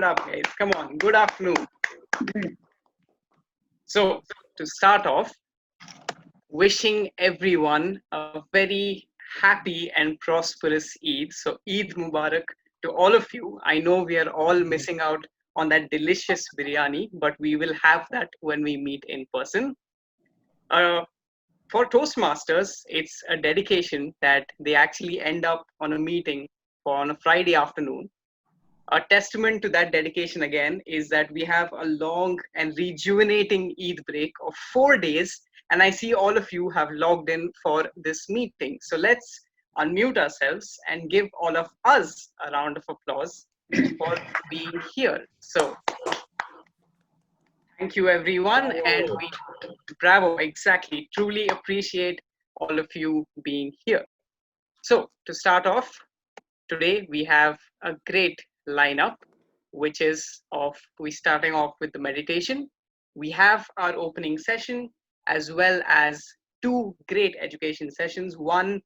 up, guys. Come on. Good afternoon. So, to start off, wishing everyone a very happy and prosperous Eid. So, Eid Mubarak to all of you. I know we are all missing out on that delicious biryani, but we will have that when we meet in person. For Toastmasters, it's a dedication that they actually end up on a meeting on a Friday afternoon. A testament to that dedication again is that we have a long and rejuvenating Eid break of 4 days, and I see all of you have logged in for this meeting. So let's unmute ourselves and give all of us a round of applause for being here. So thank you, everyone, and bravo, exactly. Truly appreciate all of you being here. So to start off, today we have a great lineup, which is we starting off with the meditation. We have our opening session as well as two great education sessions, one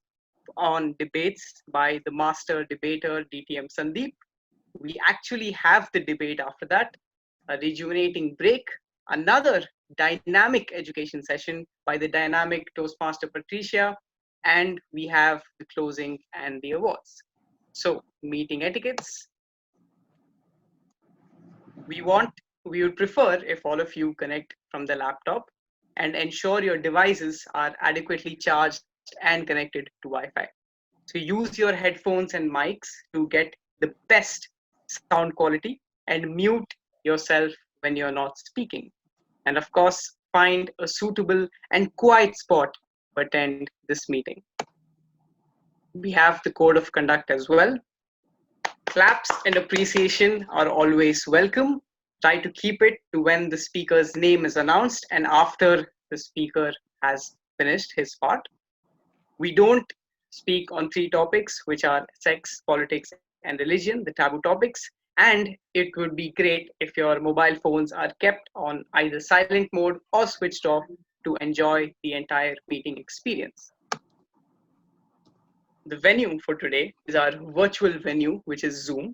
on debates by the master debater DTM Sandeep. We actually have the debate after that, a rejuvenating break, another dynamic education session by the dynamic Toastmaster Patricia, and we have the closing and the awards. So, meeting etiquettes. We would prefer if all of you connect from the laptop and ensure your devices are adequately charged and connected to Wi-Fi. So use your headphones and mics to get the best sound quality and mute yourself when you're not speaking. And of course, find a suitable and quiet spot to attend this meeting. We have the code of conduct as well. Claps and appreciation are always welcome. Try to keep it to when the speaker's name is announced and after the speaker has finished his part. We don't speak on three topics, which are sex, politics, and religion, the taboo topics. And it would be great if your mobile phones are kept on either silent mode or switched off to enjoy the entire meeting experience. The venue for today is our virtual venue, which is Zoom.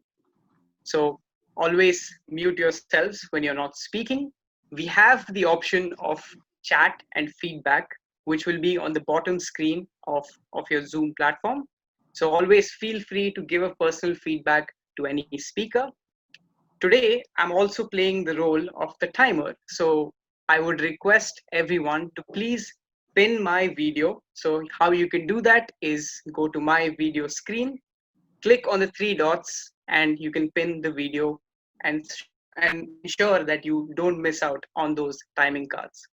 So always mute yourselves when you're not speaking. We have the option of chat and feedback, which will be on the bottom screen of your Zoom platform. So always feel free to give a personal feedback to any speaker. Today, I'm also playing the role of the timer. So I would request everyone to please pin my video. So how you can do that is go to my video screen, click on the three dots, and you can pin the video and ensure that you don't miss out on those timing cards.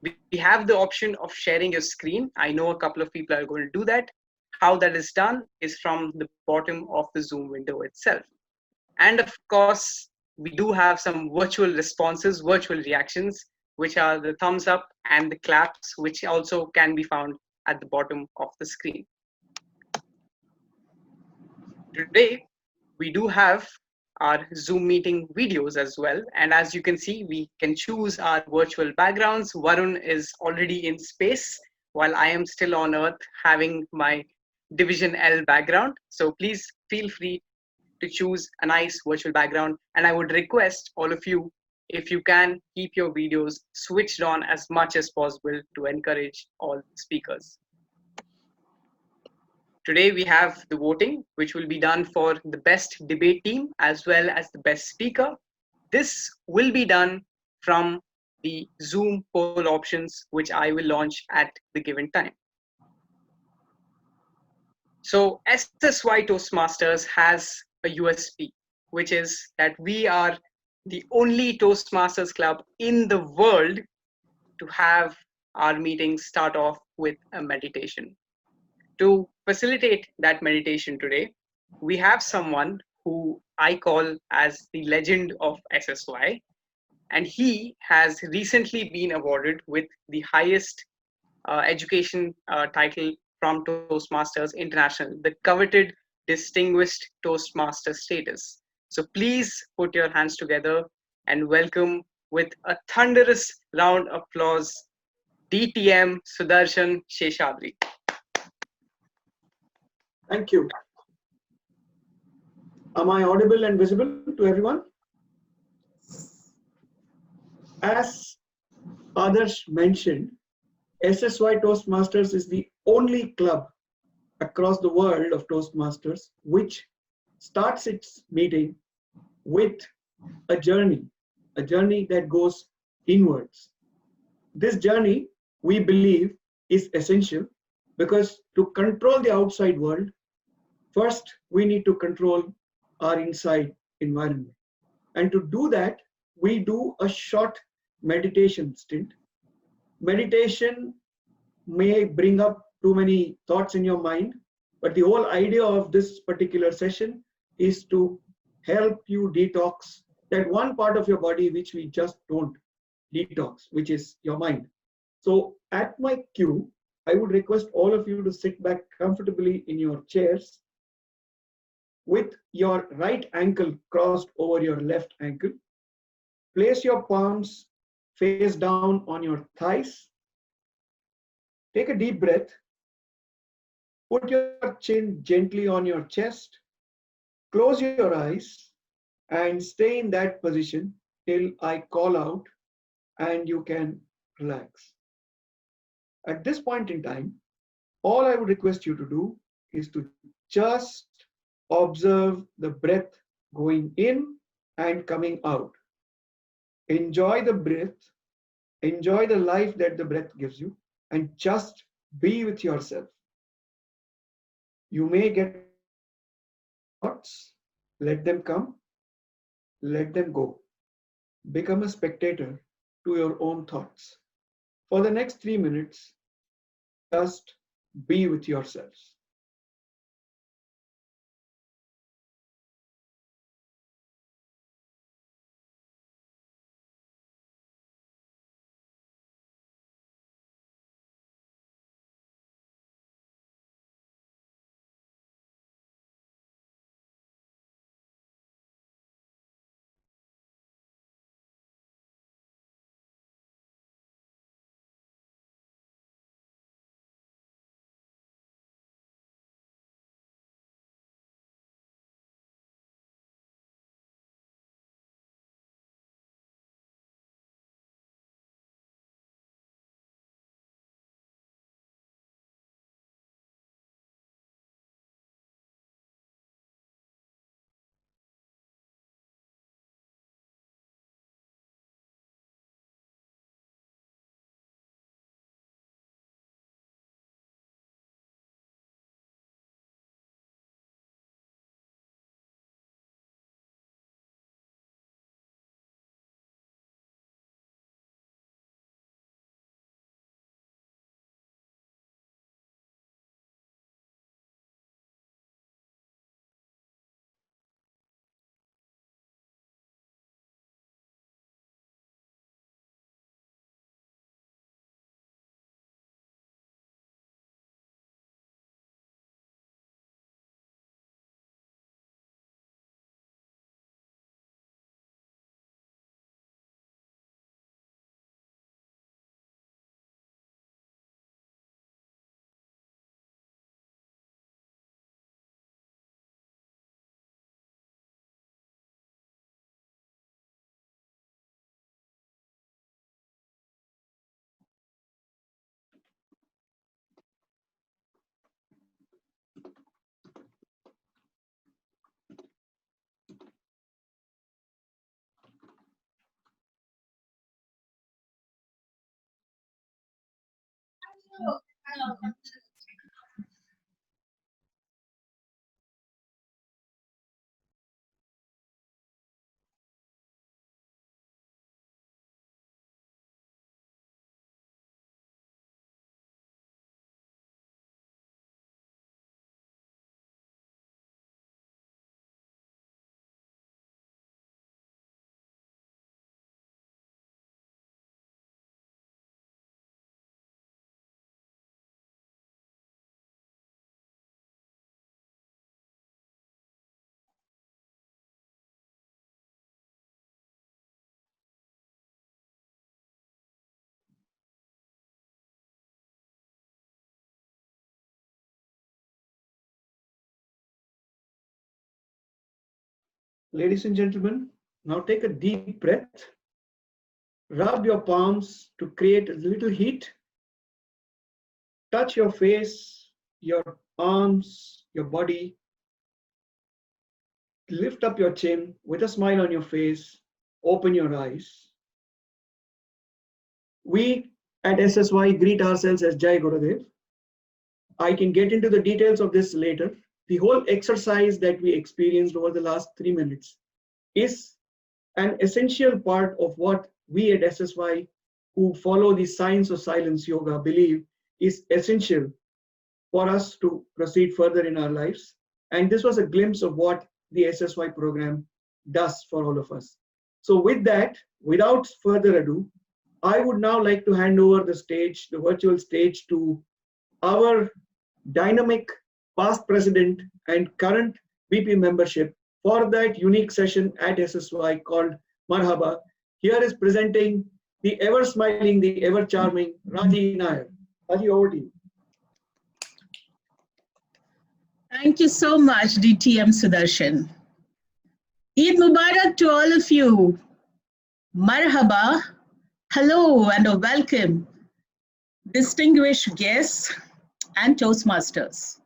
We have the option of sharing your screen. I know a couple of people are going to do that. How that is done is from the bottom of the Zoom window itself. And of course, we do have some virtual responses, virtual reactions, which are the thumbs up and the claps, which also can be found at the bottom of the screen. Today, we do have our Zoom meeting videos as well. And as you can see, we can choose our virtual backgrounds. Varun is already in space while I am still on Earth having my Division L background. So please feel free to choose a nice virtual background. And I would request all of you, if you can, keep your videos switched on as much as possible to encourage all speakers. Today we have the voting, which will be done for the best debate team as well as the best speaker. This will be done from the Zoom poll options, which I will launch at the given time. So SSY Toastmasters has a USP, which is that we are the only Toastmasters club in the world to have our meetings start off with a meditation. To facilitate that meditation today, we have someone who I call as the legend of SSY, and he has recently been awarded with the highest education title from Toastmasters International, the coveted Distinguished Toastmaster status. So please put your hands together and welcome with a thunderous round of applause, DTM Sudarshan Sheshadri. Thank you. Am I audible and visible to everyone? As others mentioned, SSY Toastmasters is the only club across the world of Toastmasters which starts its meeting with a journey that goes inwards. This journey, we believe, is essential because to control the outside world, first we need to control our inside environment. And to do that, we do a short meditation stint. Meditation may bring up too many thoughts in your mind, but the whole idea of this particular session is to help you detox that one part of your body which we just don't detox, which is your mind. So at my cue, I would request all of you to sit back comfortably in your chairs with your right ankle crossed over your left ankle. Place your palms face down on your thighs. Take a deep breath. Put your chin gently on your chest. Close your eyes and stay in that position till I call out and you can relax. At this point in time, all I would request you to do is to just observe the breath going in and coming out. Enjoy the breath, enjoy the life that the breath gives you, and just be with yourself. You may get thoughts, let them come, let them go. Become a spectator to your own thoughts. For the next 3 minutes, just be with yourselves. Ladies and gentlemen, now take a deep breath. Rub your palms to create a little heat. Touch your face, your arms, your body. Lift up your chin with a smile on your face. Open your eyes. We at SSY greet ourselves as Jai Gurudev. I can get into the details of this later. The whole exercise that we experienced over the last 3 minutes is an essential part of what we at SSY, who follow the science of silence yoga, believe is essential for us to proceed further in our lives. And this was a glimpse of what the SSY program does for all of us. So with that, without further ado, I would now like to hand over the stage, the virtual stage, to our dynamic past president and current VP membership for that unique session at SSY called Marhaba. Here is presenting the ever smiling, the ever charming Raji Nair. Raji, over to you. Thank you so much, DTM Sudarshan. Eid Mubarak to all of you. Marhaba, hello and a welcome, distinguished guests and Toastmasters.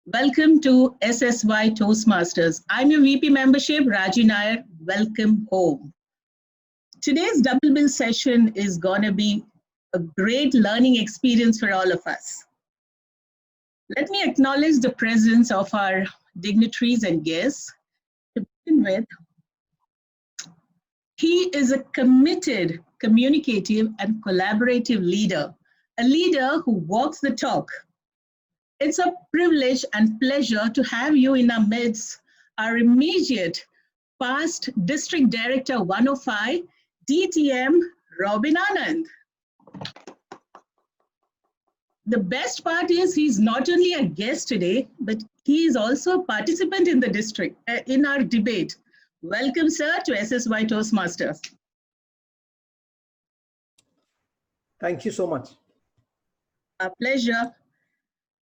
Welcome to SSY Toastmasters. I'm your VP membership, Raji Nair. Welcome home. Today's double bill session is going to be a great learning experience for all of us. Let me acknowledge the presence of our dignitaries and guests. To begin with, he is a committed, communicative, and collaborative leader, a leader who walks the talk. It's a privilege and pleasure to have you in our midst, our immediate past District Director 105, DTM Robin Anand. The best part is he's not only a guest today, but he is also a participant in the district, in our debate. Welcome, sir, to SSY Toastmasters. Thank you so much. A pleasure.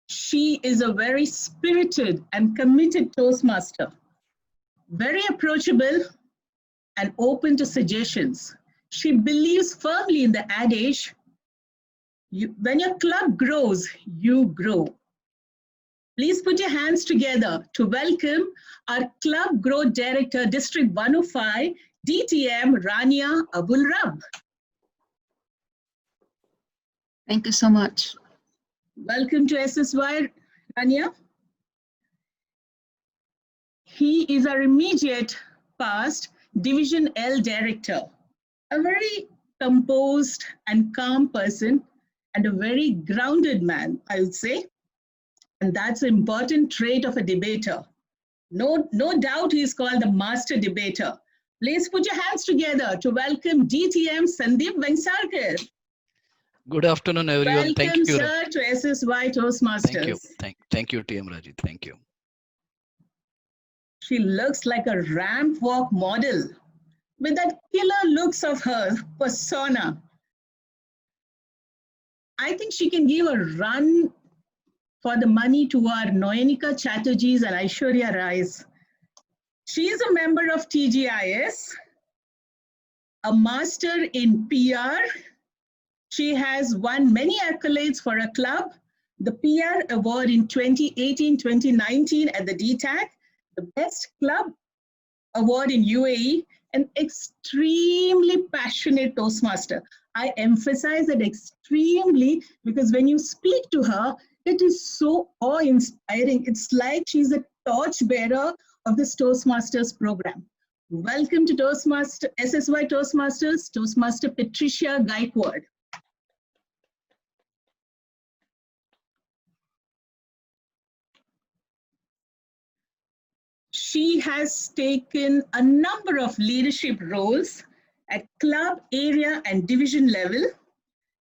She is a very spirited and committed Toastmaster, very approachable and open to suggestions. She believes firmly in the adage, when your club grows, you grow. Please put your hands together to welcome our Club Growth Director, District 105, DTM Rania Abul Rab. Thank you so much. Welcome to SSY, Rania. He is our immediate past Division L Director, a very composed and calm person and a very grounded man, I would say. And that's an important trait of a debater. No doubt he's called the master debater. Please put your hands together to welcome DTM Sandeep Vengsarkar. Good afternoon, everyone. Welcome, thank you, sir, to SSY Toastmasters. Thank you, TM Raji. Thank you. She looks like a ramp walk model with that killer looks of her persona. I think she can give a run for the money to our Noyanika Chatterjees and Aishwarya Rai's. She is a member of TGIS, a master in PR. She has won many accolades for her club, the PR award in 2018-2019 at the DTAC, the Best Club Award in UAE, an extremely passionate Toastmaster. I emphasize that extremely because when you speak to her, it is so awe-inspiring. It's like she's a torchbearer of this Toastmasters program. Welcome to SSY Toastmasters, Toastmaster Patricia Gaekwad. She has taken a number of leadership roles at club, area, and division level.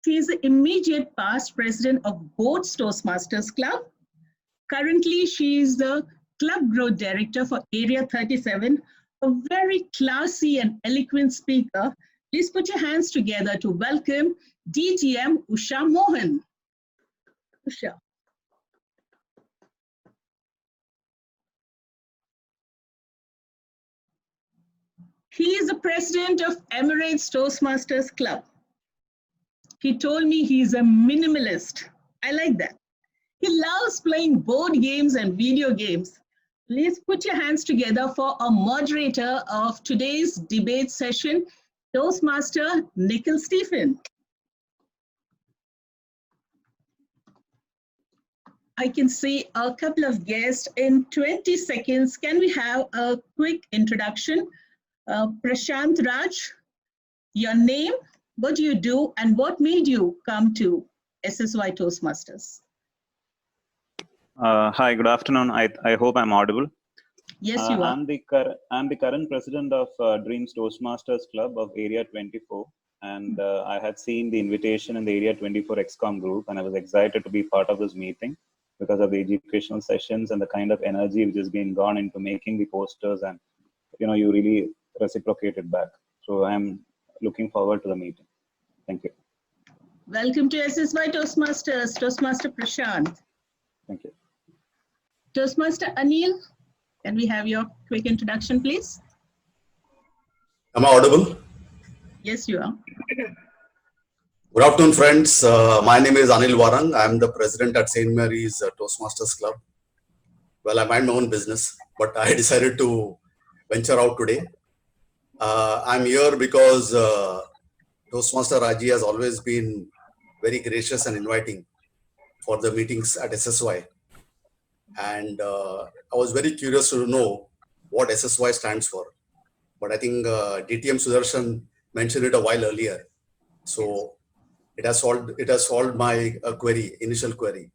She is the immediate past president of both Toastmasters Club. Currently, she is the Club Growth Director for Area 37, a very classy and eloquent speaker. Please put your hands together to welcome DTM Usha Mohan. Usha. He is the president of Emirates Toastmasters Club. He told me he's a minimalist. I like that. He loves playing board games and video games. Please put your hands together for a moderator of today's debate session, Toastmaster Nikhil Stephen. I can see a couple of guests in 20 seconds. Can we have a quick introduction? Prashant Raj, your name, what do you do, and what made you come to SSY Toastmasters? Hi, good afternoon. I hope I'm audible. Yes, you are. I'm the current president of Dreams Toastmasters Club of Area 24, and I had seen the invitation in the Area 24 XCOM group, and I was excited to be part of this meeting because of the educational sessions and the kind of energy which has been gone into making the posters, and you really reciprocated back. So I'm looking forward to the meeting. Thank you. Welcome to SSY Toastmasters, Toastmaster Prashant. Thank you. Toastmaster Anil, can we have your quick introduction, please? Am I audible? Yes, you are. Good afternoon, friends. My name is Anil Warang. I am the president at St. Mary's Toastmasters Club. Well, I mind my own business, but I decided to venture out today. I'm here because Toastmaster Raji has always been very gracious and inviting for the meetings at SSY. And I was very curious to know what SSY stands for. But I think DTM Sudarshan mentioned it a while earlier. So it has solved my initial query.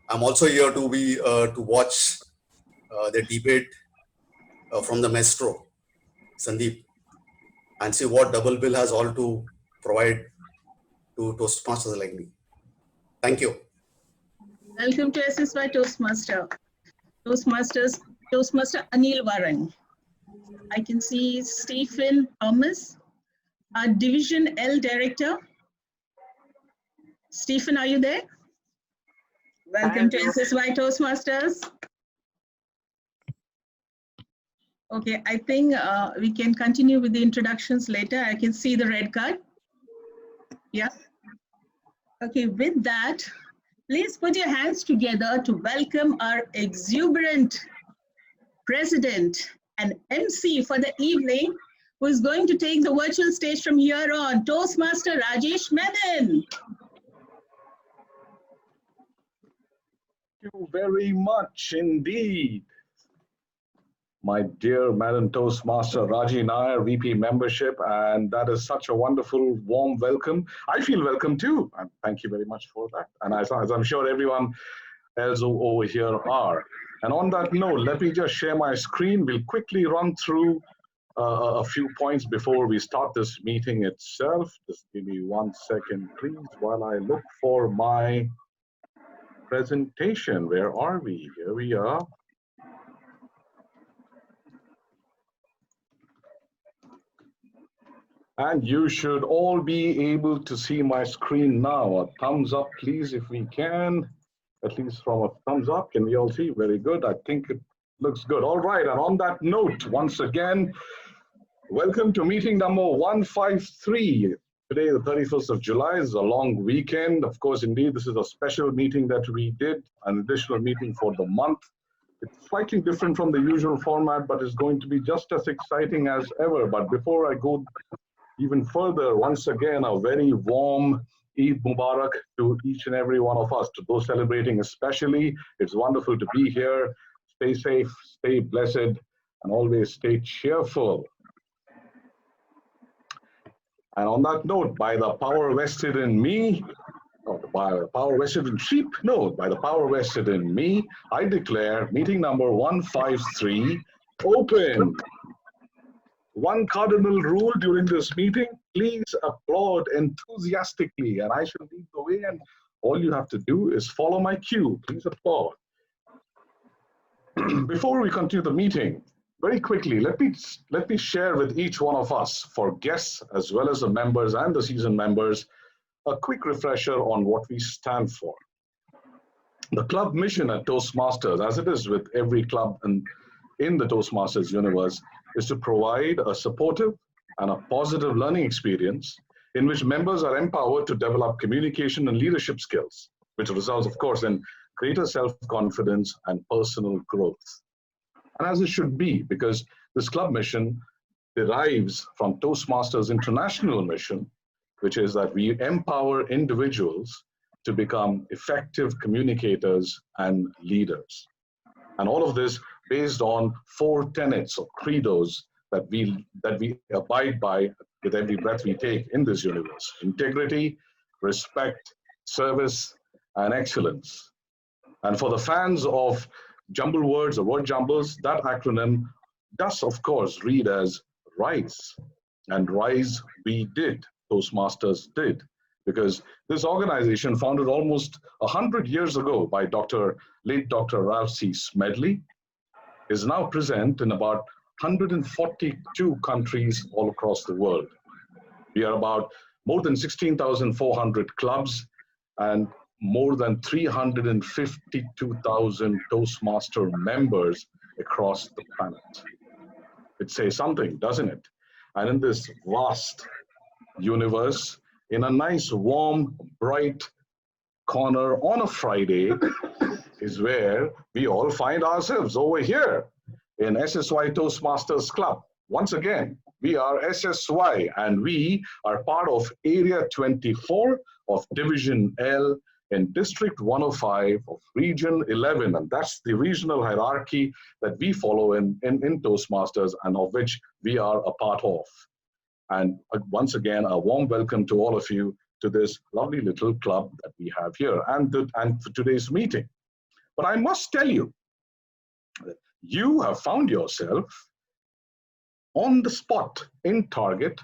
I'm also here to watch the debate from the maestro, Sandeep, and see what double bill has all to provide to Toastmasters like me. Thank you. Welcome to SSY Toastmaster Anil Warang. I can see Stephen Thomas, our Division L Director. Stephen, are you there? Welcome to SSY Toastmasters. Okay, I think we can continue with the introductions later. I can see the red card. Yeah. Okay, with that, please put your hands together to welcome our exuberant president and MC for the evening, who is going to take the virtual stage from here on, Toastmaster Rajesh Menon. Thank you very much indeed. My dear Menon Toastmaster Raji Nair, VP membership, and that is such a wonderful, warm welcome. I feel welcome too, and thank you very much for that. And as I'm sure everyone else over here are. And on that note, let me just share my screen. We'll quickly run through a few points before we start this meeting itself. Just give me 1 second, please, while I look for my presentation. Where are we? Here we are. And you should all be able to see my screen now. A thumbs up, please, if we can. At least from a thumbs up. Can we all see? Very good. I think it looks good. All right. And on that note, once again, welcome to meeting number 153. Today, the 31st of July, is a long weekend. Of course, indeed, this is a special meeting that we did, an additional meeting for the month. It's slightly different from the usual format, but it's going to be just as exciting as ever. But before I go even further, once again, a very warm Eid Mubarak to each and every one of us, to those celebrating especially. It's wonderful to be here. Stay safe, stay blessed, and always stay cheerful. And on that note, by the power vested in me, by the power vested in sheep, no, by the power vested in me, I declare meeting number 153 open. One cardinal rule during this meeting, please applaud enthusiastically, and I shall lead the way, and all you have to do is follow my cue. Please applaud. Before we continue the meeting, very quickly, let me share with each one of us, for guests as well as the members and the seasoned members, a quick refresher on what we stand for. The club mission at Toastmasters, as it is with every club in the Toastmasters universe, is to provide a supportive and a positive learning experience in which members are empowered to develop communication and leadership skills, which results, of course, in greater self-confidence and personal growth. And as it should be, because this club mission derives from Toastmasters' international mission, which is that we empower individuals to become effective communicators and leaders. And all of this based on 4 tenets or credos that we abide by with every breath we take in this universe: integrity, respect, service, and excellence. And for the fans of jumble words or word jumbles, that acronym does, of course, read as RISE. And RISE we did, Toastmasters did, because this organization, founded almost 100 years ago by late Dr. Ralph C. Smedley, is now present in about 142 countries all across the world. We are about more than 16,400 clubs and more than 352,000 Toastmaster members across the planet. It says something, doesn't it? And in this vast universe, in a nice, warm, bright corner on a Friday is where we all find ourselves, over here in SSY Toastmasters Club. Once again, we are SSY and we are part of Area 24 of Division L in District 105 of Region 11. And that's the regional hierarchy that we follow in Toastmasters and of which we are a part of. And once again, a warm welcome to all of you to this lovely little club that we have here and for today's meeting. But I must tell you that you have found yourself on the spot in target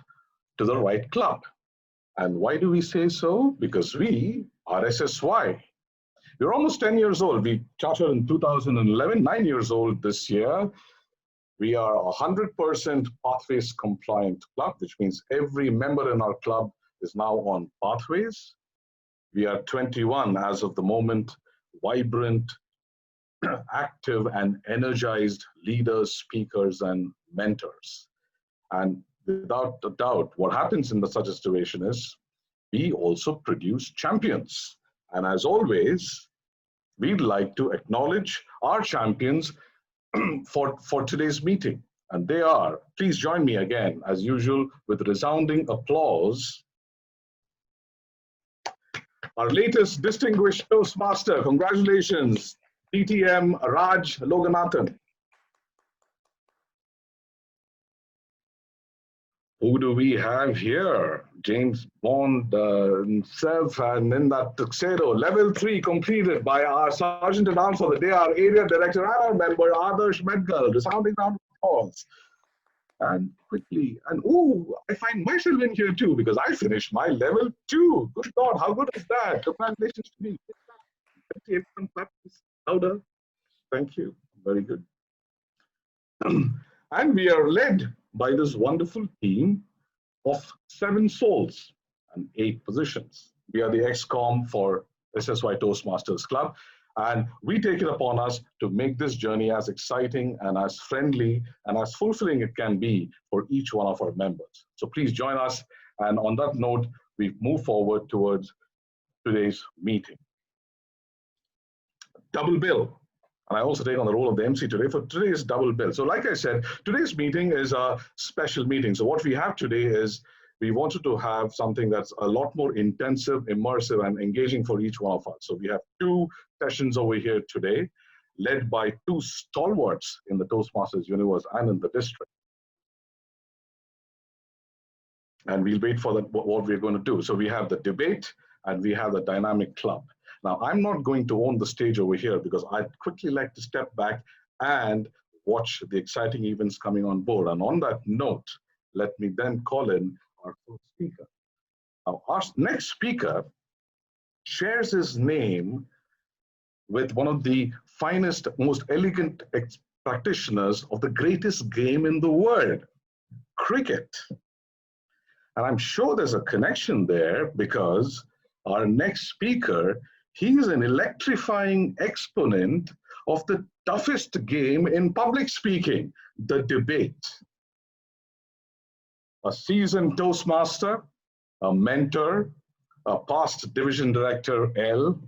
to the right club. And why do we say so? Because we are SSY. We're almost 10 years old. We chartered in 2011, 9 years old this year. We are a 100% Pathways compliant club, which means every member in our club is now on Pathways. We are 21 as of the moment, vibrant, active and energized leaders, speakers, and mentors. And without a doubt, what happens in such a situation is we also produce champions. And as always, we'd like to acknowledge our champions for today's meeting. And they are, please join me again, as usual, with resounding applause. Our latest distinguished Toastmaster, congratulations, DTM Raj Loganathan. Who do we have here? James Bond himself, and in that tuxedo, level 3 completed by our Sergeant at Arms for the day, our area director and our member, Adarsh Medgal. Resounding round of applause. And quickly, and oh, I find myself in here too, because I finished my level 2. Good God, how good is that? Congratulations to me. Louder. Thank you. Very good. And we are led by this wonderful team of 7 souls and 8 positions. We are the XCOM for SSY Toastmasters Club, and we take it upon us to make this journey as exciting and as friendly and as fulfilling it can be for each one of our members. So please join us. And on that note, we move forward towards today's meeting. Double bill. And I also take on the role of the MC today for today's double bill. So like I said, today's meeting is a special meeting. So what we have today is we wanted to have something that's a lot more intensive, immersive, and engaging for each one of us. So we have 2 sessions over here today, led by 2 stalwarts in the Toastmasters universe and in the district. And we'll wait for what we're going to do. So we have the debate and we have the dynamic club. Now, I'm not going to own the stage over here because I'd quickly like to step back and watch the exciting events coming on board. And on that note, let me then call in our first speaker. Now, our next speaker shares his name with one of the finest, most elegant practitioners of the greatest game in the world, cricket. And I'm sure there's a connection there because our next speaker, he is an electrifying exponent of the toughest game in public speaking, the debate. a seasoned Toastmaster, a mentor, a past division director, L,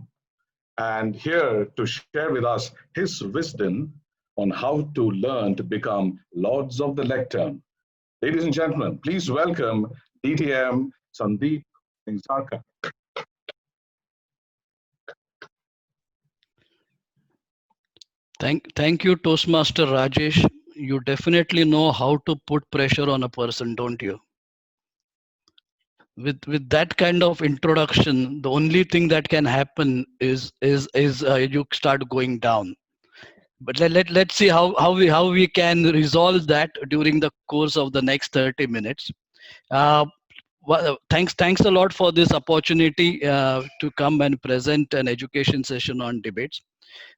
and here to share with us his wisdom on how to learn to become Lords of the Lectern. Ladies and gentlemen, please welcome DTM Sandeep Vengsarkar. Thank you, Toastmaster Rajesh. You definitely know how to put pressure on a person, don't you? With that kind of introduction, the only thing that can happen is you start going down. But let's see how we can resolve that during the course of the next 30 minutes. Well, thanks a lot for this opportunity to come and present an education session on debates.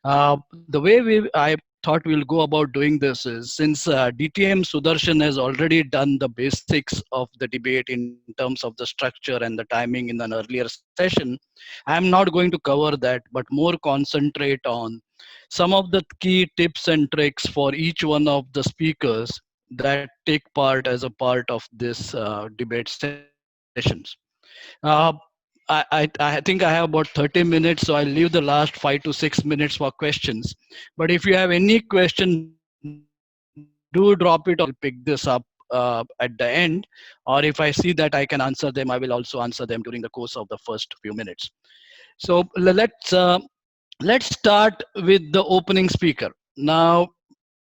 The way I thought we'll go about doing this is, since DTM Sudarshan has already done the basics of the debate in terms of the structure and the timing in an earlier session, I'm not going to cover that, but more concentrate on some of the key tips and tricks for each one of the speakers that take part as a part of this debate sessions. Uh, I think I have about 30 minutes, so I'll leave the last 5 to 6 minutes for questions. But if you have any question, do drop it, or I'll pick this up at the end. Or if I see that I can answer them, I will also answer them during the course of the first few minutes. So let's start with the opening speaker. Now,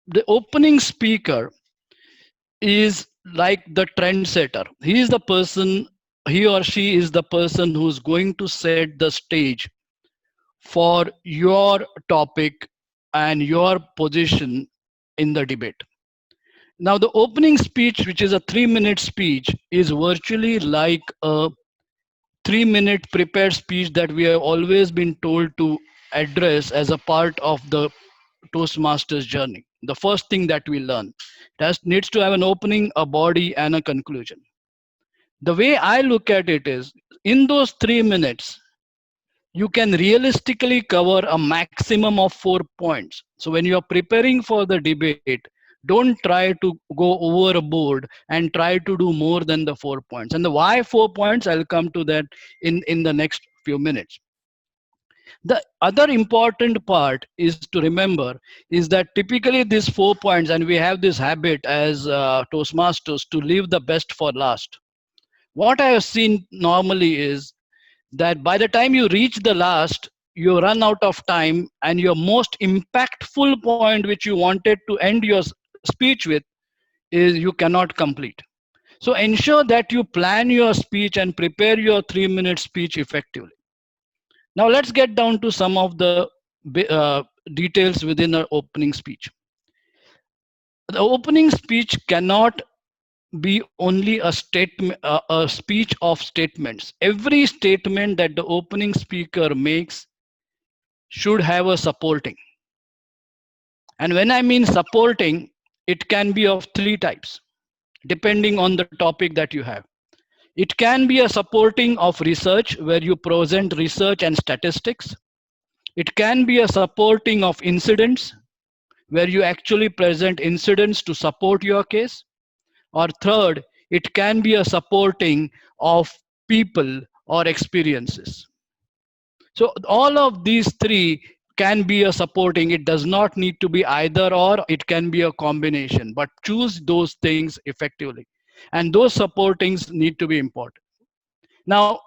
the opening speaker is like the trendsetter. He is the person, he or she is the person who's going to set the stage for your topic and your position in the debate. Now, the opening speech, which is a 3-minute speech, is virtually like a 3-minute prepared speech that we have always been told to address as a part of the Toastmasters journey. The first thing that we learn, needs to have an opening, a body, and a conclusion. The way I look at it is, in those 3 minutes, you can realistically cover a maximum of 4 points. So when you're preparing for the debate, don't try to go overboard and try to do more than the 4 points. And the why 4 points, I'll come to that in the next few minutes. The other important part is to remember is that typically these 4 points, and we have this habit as Toastmasters to leave the best for last. What I have seen normally is that by the time you reach the last, you run out of time, and your most impactful point which you wanted to end your speech with is you cannot complete. So ensure that you plan your speech and prepare your 3-minute speech effectively. Now let's get down to some of the details within our opening speech. The opening speech cannot be only a statement, a speech of statements. Every statement that the opening speaker makes should have a supporting. And when I mean supporting, it can be of 3 types, depending on the topic that you have. It can be a supporting of research, where you present research and statistics. It can be a supporting of incidents, where you actually present incidents to support your case. Or third, it can be a supporting of people or experiences. So all of these 3 can be a supporting. It does not need to be either or, it can be a combination, but choose those things effectively. And those supportings need to be important. Now,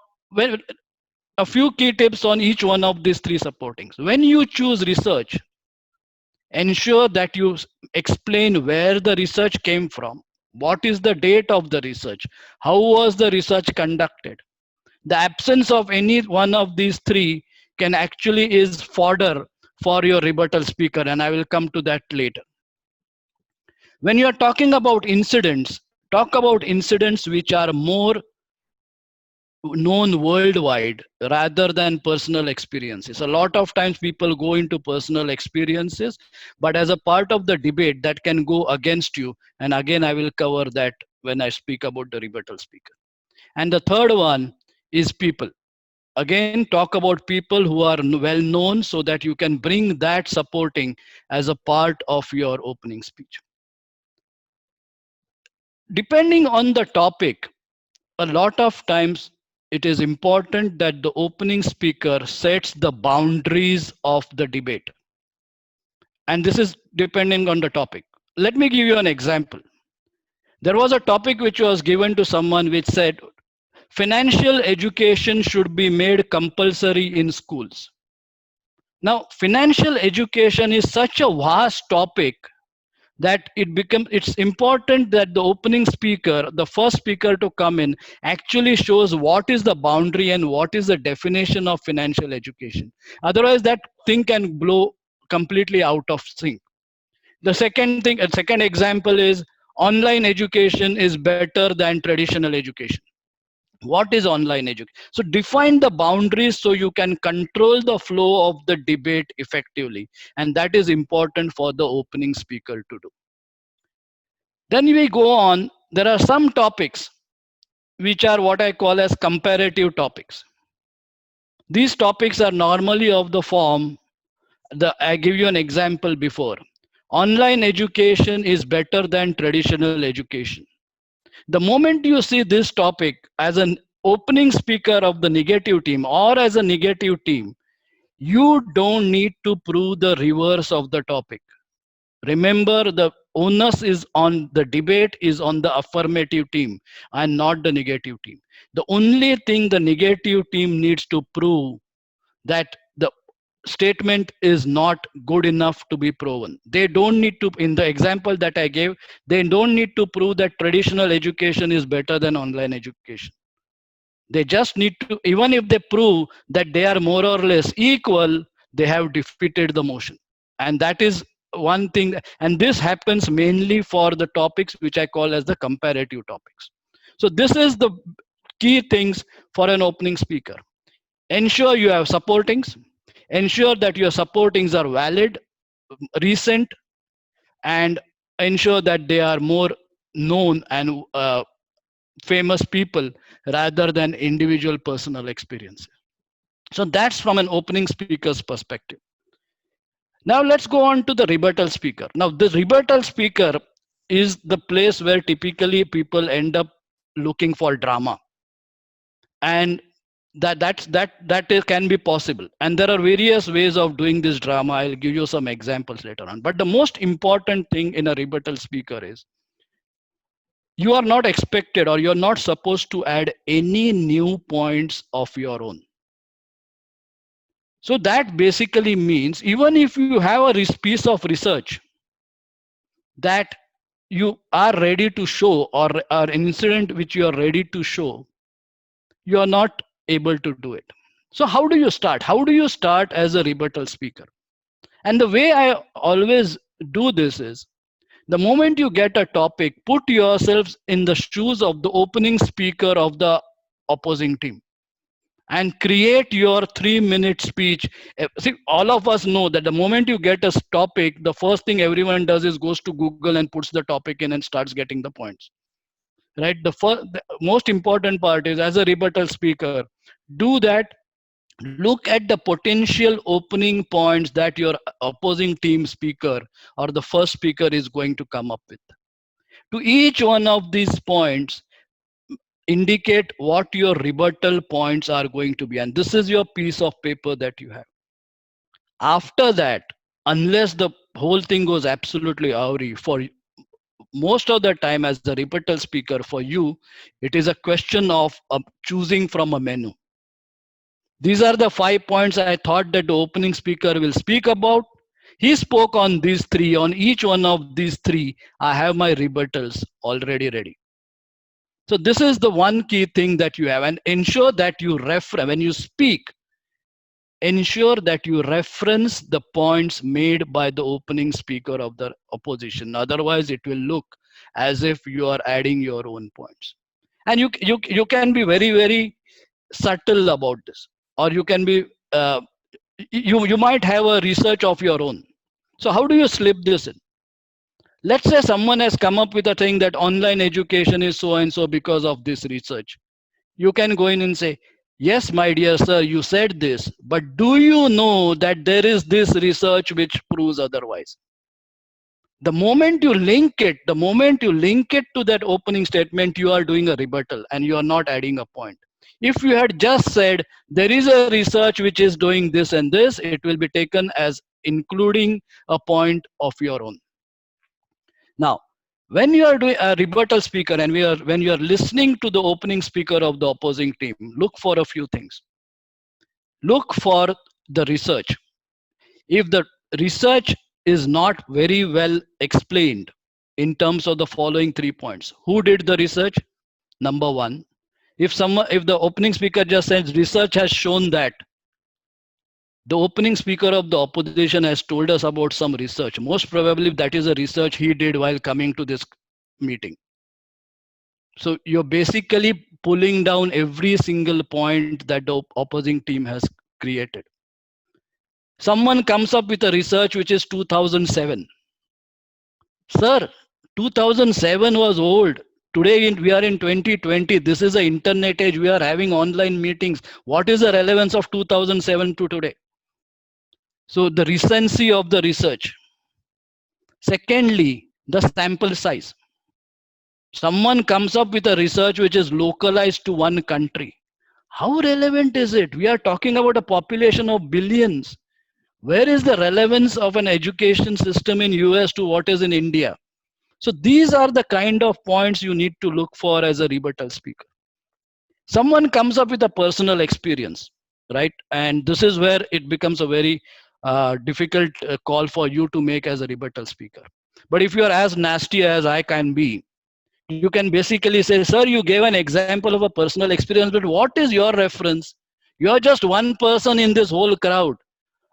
a few key tips on each one of these 3 supportings. When you choose research, ensure that you explain where the research came from. What is the date of the research? How was the research conducted? The absence of any one of these 3 can actually is fodder for your rebuttal speaker, and I will come to that later. When you are talking about incidents, talk about incidents which are more known worldwide rather than personal experiences. A lot of times people go into personal experiences, but as a part of the debate that can go against you. And again, I will cover that when I speak about the rebuttal speaker. And the third one is people. Again, talk about people who are well known so that you can bring that supporting as a part of your opening speech. depending on the topic, a lot of times it is important that the opening speaker sets the boundaries of the debate. And this is depending on the topic. Let me give you an example. There was a topic which was given to someone which said, financial education should be made compulsory in schools. Now, financial education is such a vast topic that it's important that the opening speaker, the first speaker to come in, actually shows what is the boundary and what is the definition of financial education. Otherwise, that thing can blow completely out of sync. The second thing, a second example is online education is better than traditional education. What is online education? So define the boundaries so you can control the flow of the debate effectively. And that is important for the opening speaker to do. Then we go on, there are some topics which are what I call as comparative topics. These topics are normally of the form, I give you an example before. Online education is better than traditional education. The moment you see this topic as an opening speaker of the negative team or as a negative team, you don't need to prove the reverse of the topic. Remember, the onus is on the debate is on the affirmative team and not the negative team. The only thing the negative team needs to prove that the statement is not good enough to be proven. They don't need to, in the example that I gave, they don't need to prove that traditional education is better than online education. They just need to, even if they prove that they are more or less equal, they have defeated the motion. And that is one thing, and this happens mainly for the topics which I call as the comparative topics. So this is the key things for an opening speaker. Ensure you have supportings, ensure that your supportings are valid, recent, and ensure that they are more known and famous people rather than individual personal experiences. So that's from an opening speaker's perspective. Now let's go on to the rebuttal speaker. Now the rebuttal speaker is the place where typically people end up looking for drama. And that can be possible. And there are various ways of doing this drama. I'll give you some examples later on. But the most important thing in a rebuttal speaker is you are not expected or you're not supposed to add any new points of your own. So that basically means even if you have a piece of research that you are ready to show or an incident which you are ready to show, you are not able to do it. So how do you start? How do you start as a rebuttal speaker? And the way I always do this is, the moment you get a topic, put yourselves in the shoes of the opening speaker of the opposing team and create your 3-minute speech. See, all of us know that the moment you get a topic, the first thing everyone does is goes to Google and puts the topic in and starts getting the points. Right? The most important part is, as a rebuttal speaker, do that. Look at the potential opening points that your opposing team speaker or the first speaker is going to come up with. To each one of these points, indicate what your rebuttal points are going to be. And this is your piece of paper that you have. After that, unless the whole thing goes absolutely awry, for most of the time as the rebuttal speaker, for you, it is a question of choosing from a menu. These are the 5 points I thought that the opening speaker will speak about. He spoke on these 3. On each one of these 3, I have my rebuttals already ready. So this is the one key thing that you have, and ensure that you refer when you speak. Ensure that you reference the points made by the opening speaker of the opposition. Otherwise, it will look as if you are adding your own points. And you can be very, very subtle about this, or you can be you might have a research of your own. So how do you slip this in? Let's say someone has come up with a thing that online education is so and so because of this research. You can go in and say, yes, my dear sir, you said this, but do you know that there is this research which proves otherwise? The moment you link it to that opening statement, you are doing a rebuttal and you are not adding a point. If you had just said there is a research which is doing this and this, it will be taken as including a point of your own. Now, when you are doing a rebuttal speaker and when you are listening to the opening speaker of the opposing team, look for a few things. Look for the research. If the research is not very well explained in terms of the following 3 points, who did the research? Number one, if the opening speaker just says research has shown that, the opening speaker of the opposition has told us about some research. Most probably that is a research he did while coming to this meeting. So you're basically pulling down every single point that the opposing team has created. Someone comes up with a research which is 2007. Sir, 2007 was old. Today we are in 2020. This is the internet age. We are having online meetings. What is the relevance of 2007 to today? So the recency of the research. Secondly, the sample size. Someone comes up with a research which is localized to one country. How relevant is it? We are talking about a population of billions. Where is the relevance of an education system in US to what is in India? So these are the kind of points you need to look for as a rebuttal speaker. Someone comes up with a personal experience, right? And this is where it becomes a very difficult call for you to make as a rebuttal speaker. But if you are as nasty as I can be, you can basically say, sir, you gave an example of a personal experience, but what is your reference? You are just one person in this whole crowd.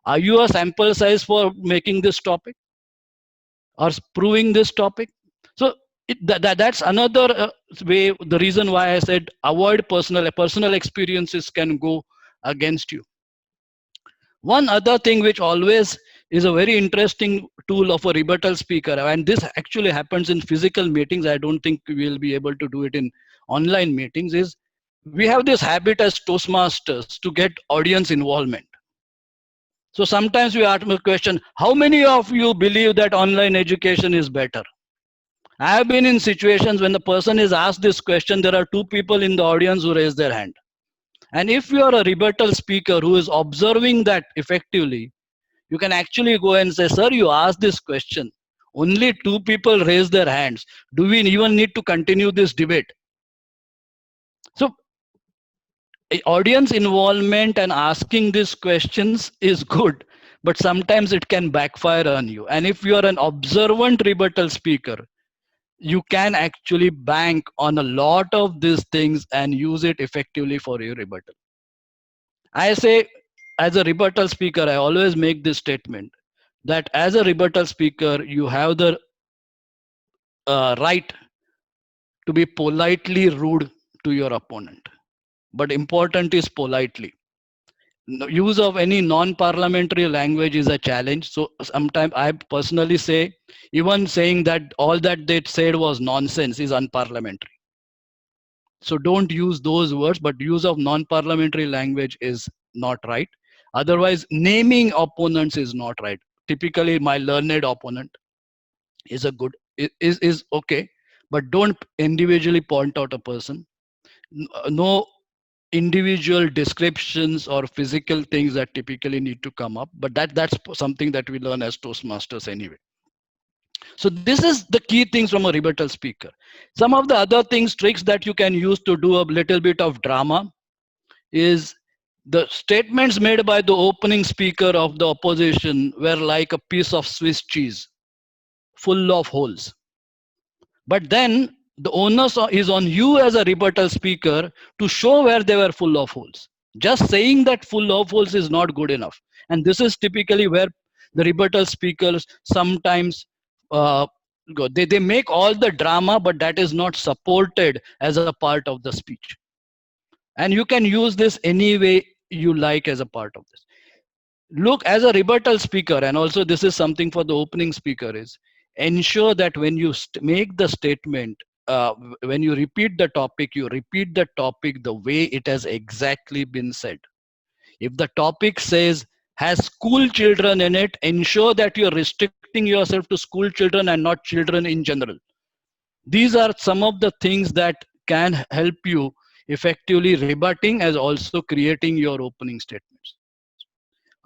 Are you a sample size for making this topic or proving this topic? So that's another way, the reason why I said avoid personal experiences can go against you. One other thing which always is a very interesting tool of a rebuttal speaker, and this actually happens in physical meetings, I don't think we'll be able to do it in online meetings, is we have this habit as Toastmasters to get audience involvement. So sometimes we ask a question, how many of you believe that online education is better? I have been in situations when the person is asked this question, there are two people in the audience who raise their hand. And if you are a rebuttal speaker who is observing that effectively, you can actually go and say, sir, you asked this question. Only two people raise their hands. Do we even need to continue this debate? So audience involvement and asking these questions is good, but sometimes it can backfire on you. And if you are an observant rebuttal speaker, you can actually bank on a lot of these things and use it effectively for your rebuttal. I say, as a rebuttal speaker, I always make this statement that as a rebuttal speaker, you have the right to be politely rude to your opponent. But important is politely. Use of any non-parliamentary language is a challenge. So sometimes I personally say, even saying that all that they said was nonsense is unparliamentary. So don't use those words, but use of non-parliamentary language is not right. Otherwise, naming opponents is not right. Typically, my learned opponent is a good, is okay, but don't individually point out a person. No individual descriptions or physical things that typically need to come up, but that's something that we learn as Toastmasters anyway. So this is the key things from a rebuttal speaker. Some of the other things, tricks that you can use to do a little bit of drama is the statements made by the opening speaker of the opposition were like a piece of Swiss cheese, full of holes. But then the onus is on you as a rebuttal speaker to show where they were full of holes. Just saying that full of holes is not good enough. And this is typically where the rebuttal speakers sometimes go. They make all the drama, but that is not supported as a part of the speech. And you can use this any way you like as a part of this. Look, as a rebuttal speaker, and also this is something for the opening speaker, is ensure that when you make the statement, when you repeat the topic the way it has exactly been said. If the topic says has school children in it, ensure that you're restricting restricting yourself to school children and not children in general. These are some of the things that can help you effectively rebutting as also creating your opening statements.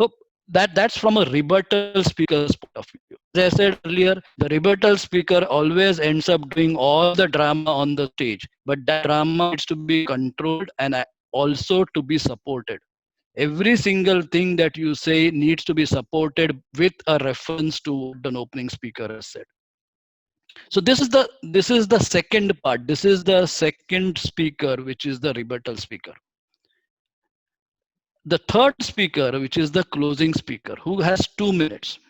So that's from a rebuttal speaker's point of view. As I said earlier, the rebuttal speaker always ends up doing all the drama on the stage, but that drama needs to be controlled and also to be supported. Every single thing that you say needs to be supported with a reference to what an opening speaker has said. So this is the second part. This is the second speaker, which is the rebuttal speaker. The third speaker, which is the closing speaker, who has 2 minutes.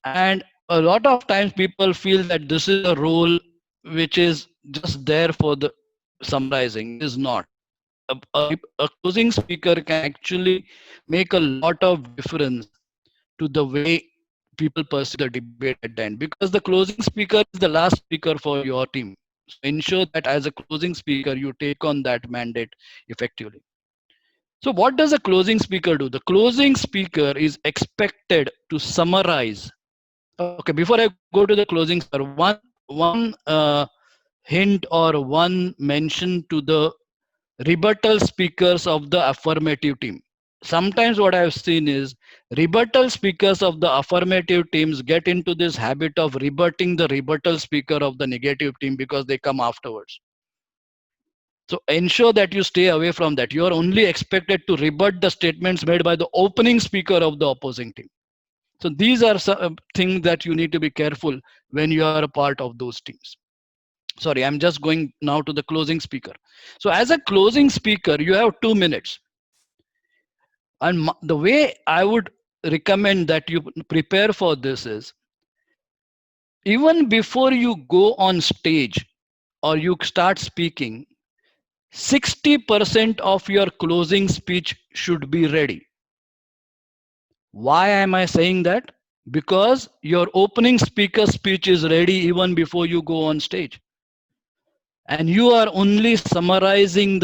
And a lot of times people feel that this is a role which is just there for the summarizing. It is not. A closing speaker can actually make a lot of difference to the way people perceive the debate at the end, because the closing speaker is the last speaker for your team. So ensure that as a closing speaker, you take on that mandate effectively. So what does a closing speaker do? The closing speaker is expected to summarize. Okay, before I go to the closing speaker, one hint or one mention to the rebuttal speakers of the affirmative team. Sometimes what I've seen is rebuttal speakers of the affirmative teams get into this habit of rebutting the rebuttal speaker of the negative team because they come afterwards. So ensure that you stay away from that. You are only expected to rebut the statements made by the opening speaker of the opposing team. So these are some things that you need to be careful when you are a part of those teams. Sorry, I'm just going now to the closing speaker. So as a closing speaker, you have 2 minutes. And the way I would recommend that you prepare for this is, even before you go on stage or you start speaking, 60% of your closing speech should be ready. Why am I saying that? Because your opening speaker speech is ready even before you go on stage. And you are only summarizing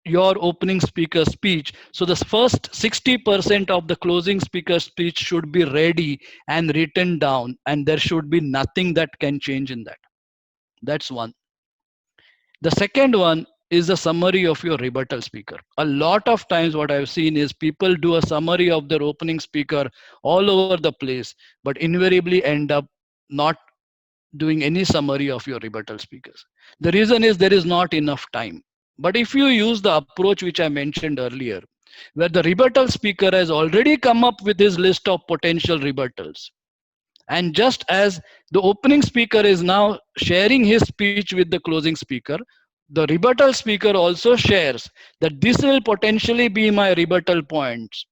your opening speaker speech. So the first 60% of the closing speaker speech should be ready and written down, and there should be nothing that can change in that. That's one. The second one is a summary of your rebuttal speaker. A lot of times what I've seen is people do a summary of their opening speaker all over the place, but invariably end up not doing any summary of your rebuttal speakers. The reason is there is not enough time. But if you use the approach which I mentioned earlier, where the rebuttal speaker has already come up with his list of potential rebuttals, and just as the opening speaker is now sharing his speech with the closing speaker, the rebuttal speaker also shares that this will potentially be my rebuttal points.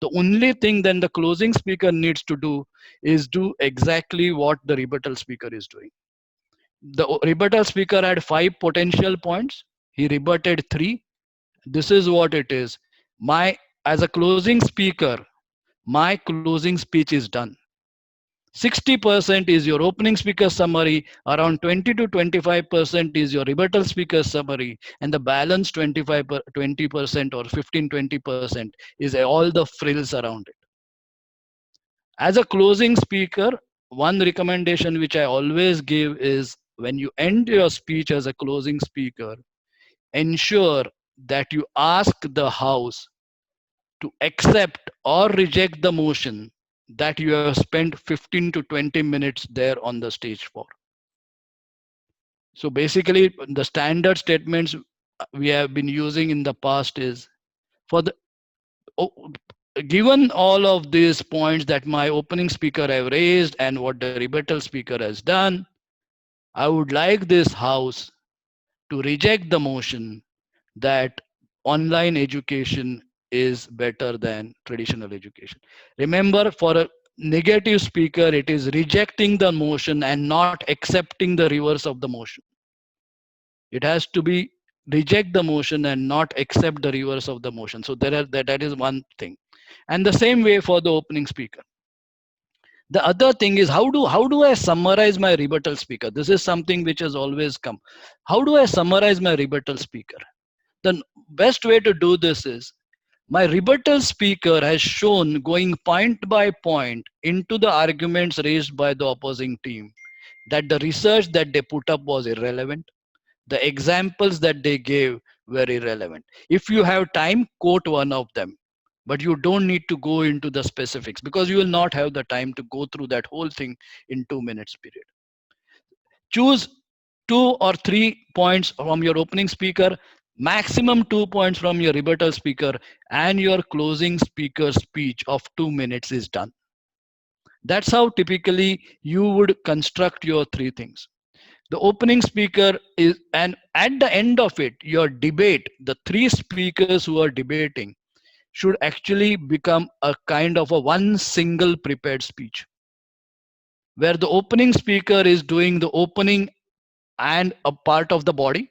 The only thing then the closing speaker needs to do is do exactly what the rebuttal speaker is doing. The rebuttal speaker had 5 potential points. He rebutted 3. This is what it is. As a closing speaker, my closing speech is done. 60% is your opening speaker summary, around 20 to 25% is your rebuttal speaker summary, and the balance 20% or 15-20% is all the frills around it. As a closing speaker, one recommendation which I always give is, when you end your speech as a closing speaker, ensure that you ask the house to accept or reject the motion that you have spent 15 to 20 minutes there on the stage for. So basically, the standard statements we have been using in the past is, for the given all of these points that my opening speaker have raised and what the rebuttal speaker has done, I would like this house to reject the motion that online education is better than traditional education. Remember, for a negative speaker, it is rejecting the motion and not accepting the reverse of the motion. It has to be reject the motion and not accept the reverse of the motion. So that is one thing. And the same way for the opening speaker. The other thing is, how do I summarize my rebuttal speaker? This is something which has always come. How do I summarize my rebuttal speaker? The best way to do this is, My rebuttal speaker has shown, going point by point into the arguments raised by the opposing team, that the research that they put up was irrelevant. The examples that they gave were irrelevant. If you have time, quote one of them, but you don't need to go into the specifics because you will not have the time to go through that whole thing in 2 minutes period. Choose 2 or 3 points from your opening speaker, maximum 2 points from your rebuttal speaker, and your closing speaker speech of 2 minutes is done. That's how typically you would construct your 3 things. The opening speaker is, and at the end of it, your debate, the 3 speakers who are debating should actually become a kind of a one single prepared speech, where the opening speaker is doing the opening and a part of the body,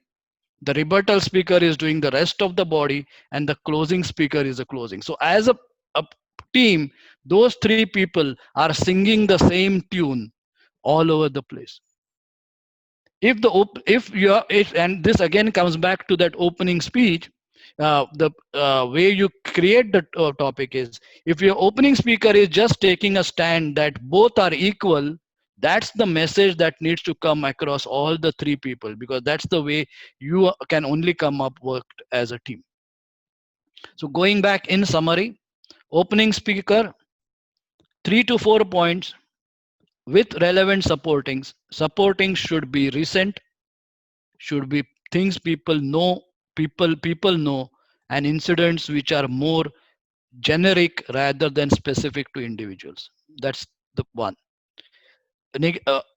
the rebuttal speaker is doing the rest of the body, and the closing speaker is the closing. So as a team, those 3 people are singing the same tune all over the place. If the if you are it, and this again comes back to that opening speech, the way you create the topic is, if your opening speaker is just taking a stand that both are equal, that's the message that needs to come across all the 3 people, because that's the way you can only come up worked as a team. So going back in summary, opening speaker, 3 to 4 points with relevant supportings. Supporting should be recent, should be things people know, and incidents which are more generic rather than specific to individuals. That's the one.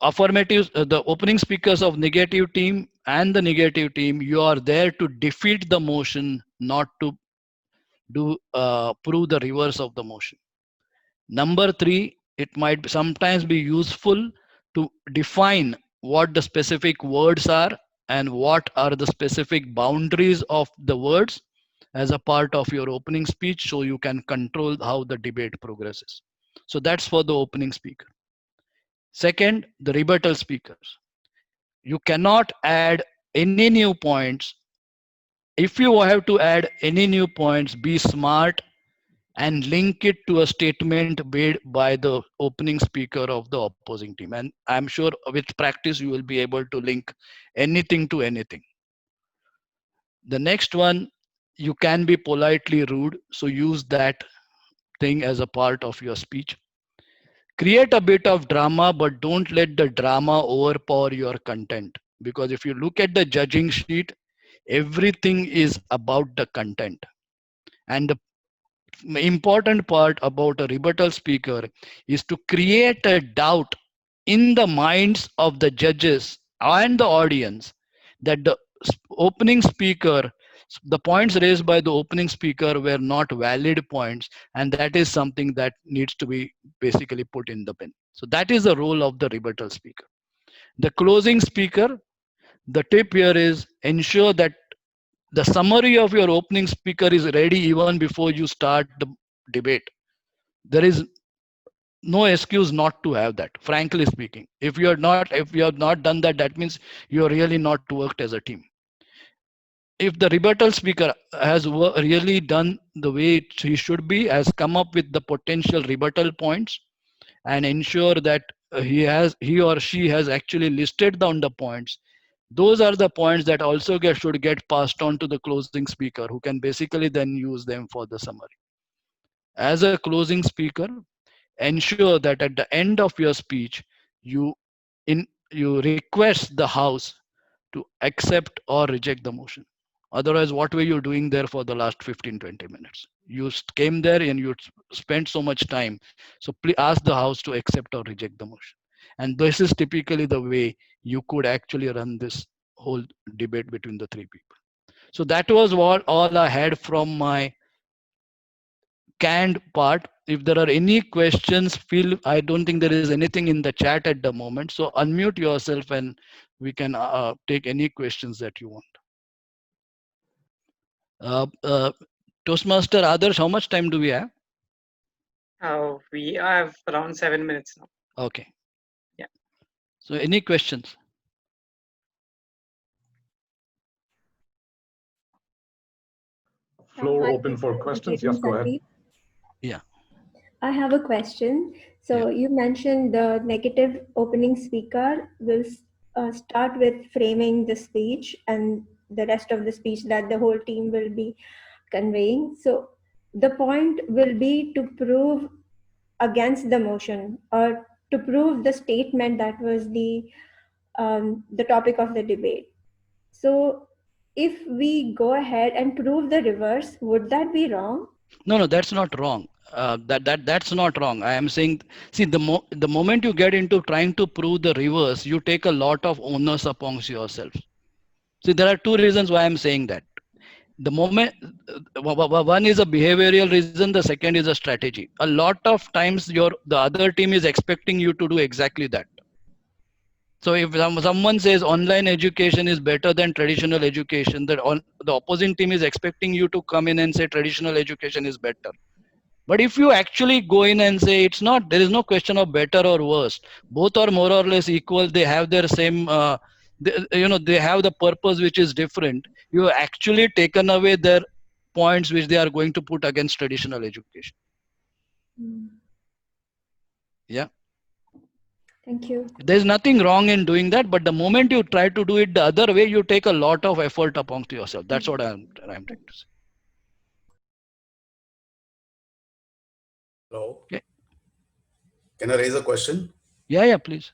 Affirmative, the opening speakers of negative team and the negative team, you are there to defeat the motion, not to do prove the reverse of the motion. Number 3, it might sometimes be useful to define what the specific words are and what are the specific boundaries of the words as a part of your opening speech, so you can control how the debate progresses. So that's for the opening speaker. Second, the rebuttal speakers. You cannot add any new points. If you have to add any new points, be smart and link it to a statement made by the opening speaker of the opposing team. And I'm sure with practice, you will be able to link anything to anything. The next one, you can be politely rude, so use that thing as a part of your speech. Create a bit of drama, but don't let the drama overpower your content. Because if you look at the judging sheet, everything is about the content. And the important part about a rebuttal speaker is to create a doubt in the minds of the judges and the audience that the opening speaker, the points raised by the opening speaker were not valid points, and that is something that needs to be basically put in the bin. So that is the role of the rebuttal speaker. The closing speaker, the tip here is ensure that the summary of your opening speaker is ready even before you start the debate. There is no excuse not to have that, frankly speaking. If you have not done that, that means you are really not worked as a team. If the rebuttal speaker has really done the way he should be, has come up with the potential rebuttal points, and ensure that he or she has actually listed down the points, those are the points that also should get passed on to the closing speaker, who can basically then use them for the summary. As a closing speaker, ensure that at the end of your speech, you request the house to accept or reject the motion. Otherwise, what were you doing there for the last 15-20 minutes? You came there and you spent so much time. So please ask the house to accept or reject the motion. And this is typically the way you could actually run this whole debate between the 3 people. So that was what all I had from my canned part. If there are any questions, I don't think there is anything in the chat at the moment. So unmute yourself and we can take any questions that you want. Toastmaster Adarsh, how much time do we have? We have around 7 minutes now. Okay. Yeah. So any questions? floor Hi, open for questions. Yes, DTM go ahead. Sandeep. Yeah. I have a question. So Yeah. you mentioned the negative opening speaker will start with framing the speech and the rest of the speech that the whole team will be conveying. So the point will be to prove against the motion or to prove the statement that was the topic of the debate. So if we go ahead and prove the reverse, would that be wrong? No, that's not wrong. That's not wrong. I am saying, see, the moment you get into trying to prove the reverse, you take a lot of onus upon yourself. See, there are two reasons why I'm saying that. The moment one is a behavioral reason, the second is a strategy. A lot of times the other team is expecting you to do exactly that. So if someone says online education is better than traditional education, the opposing team is expecting you to come in and say traditional education is better. But if you actually go in and say it's not, there is no question of better or worse. Both are more or less equal. They have their same, they have the purpose which is different. You have actually taken away their points which they are going to put against traditional education. Yeah. Thank you. There's nothing wrong in doing that, but the moment you try to do it the other way, you take a lot of effort upon yourself. That's what I'm trying to say. Hello. Okay. Can I raise a question? Yeah, please.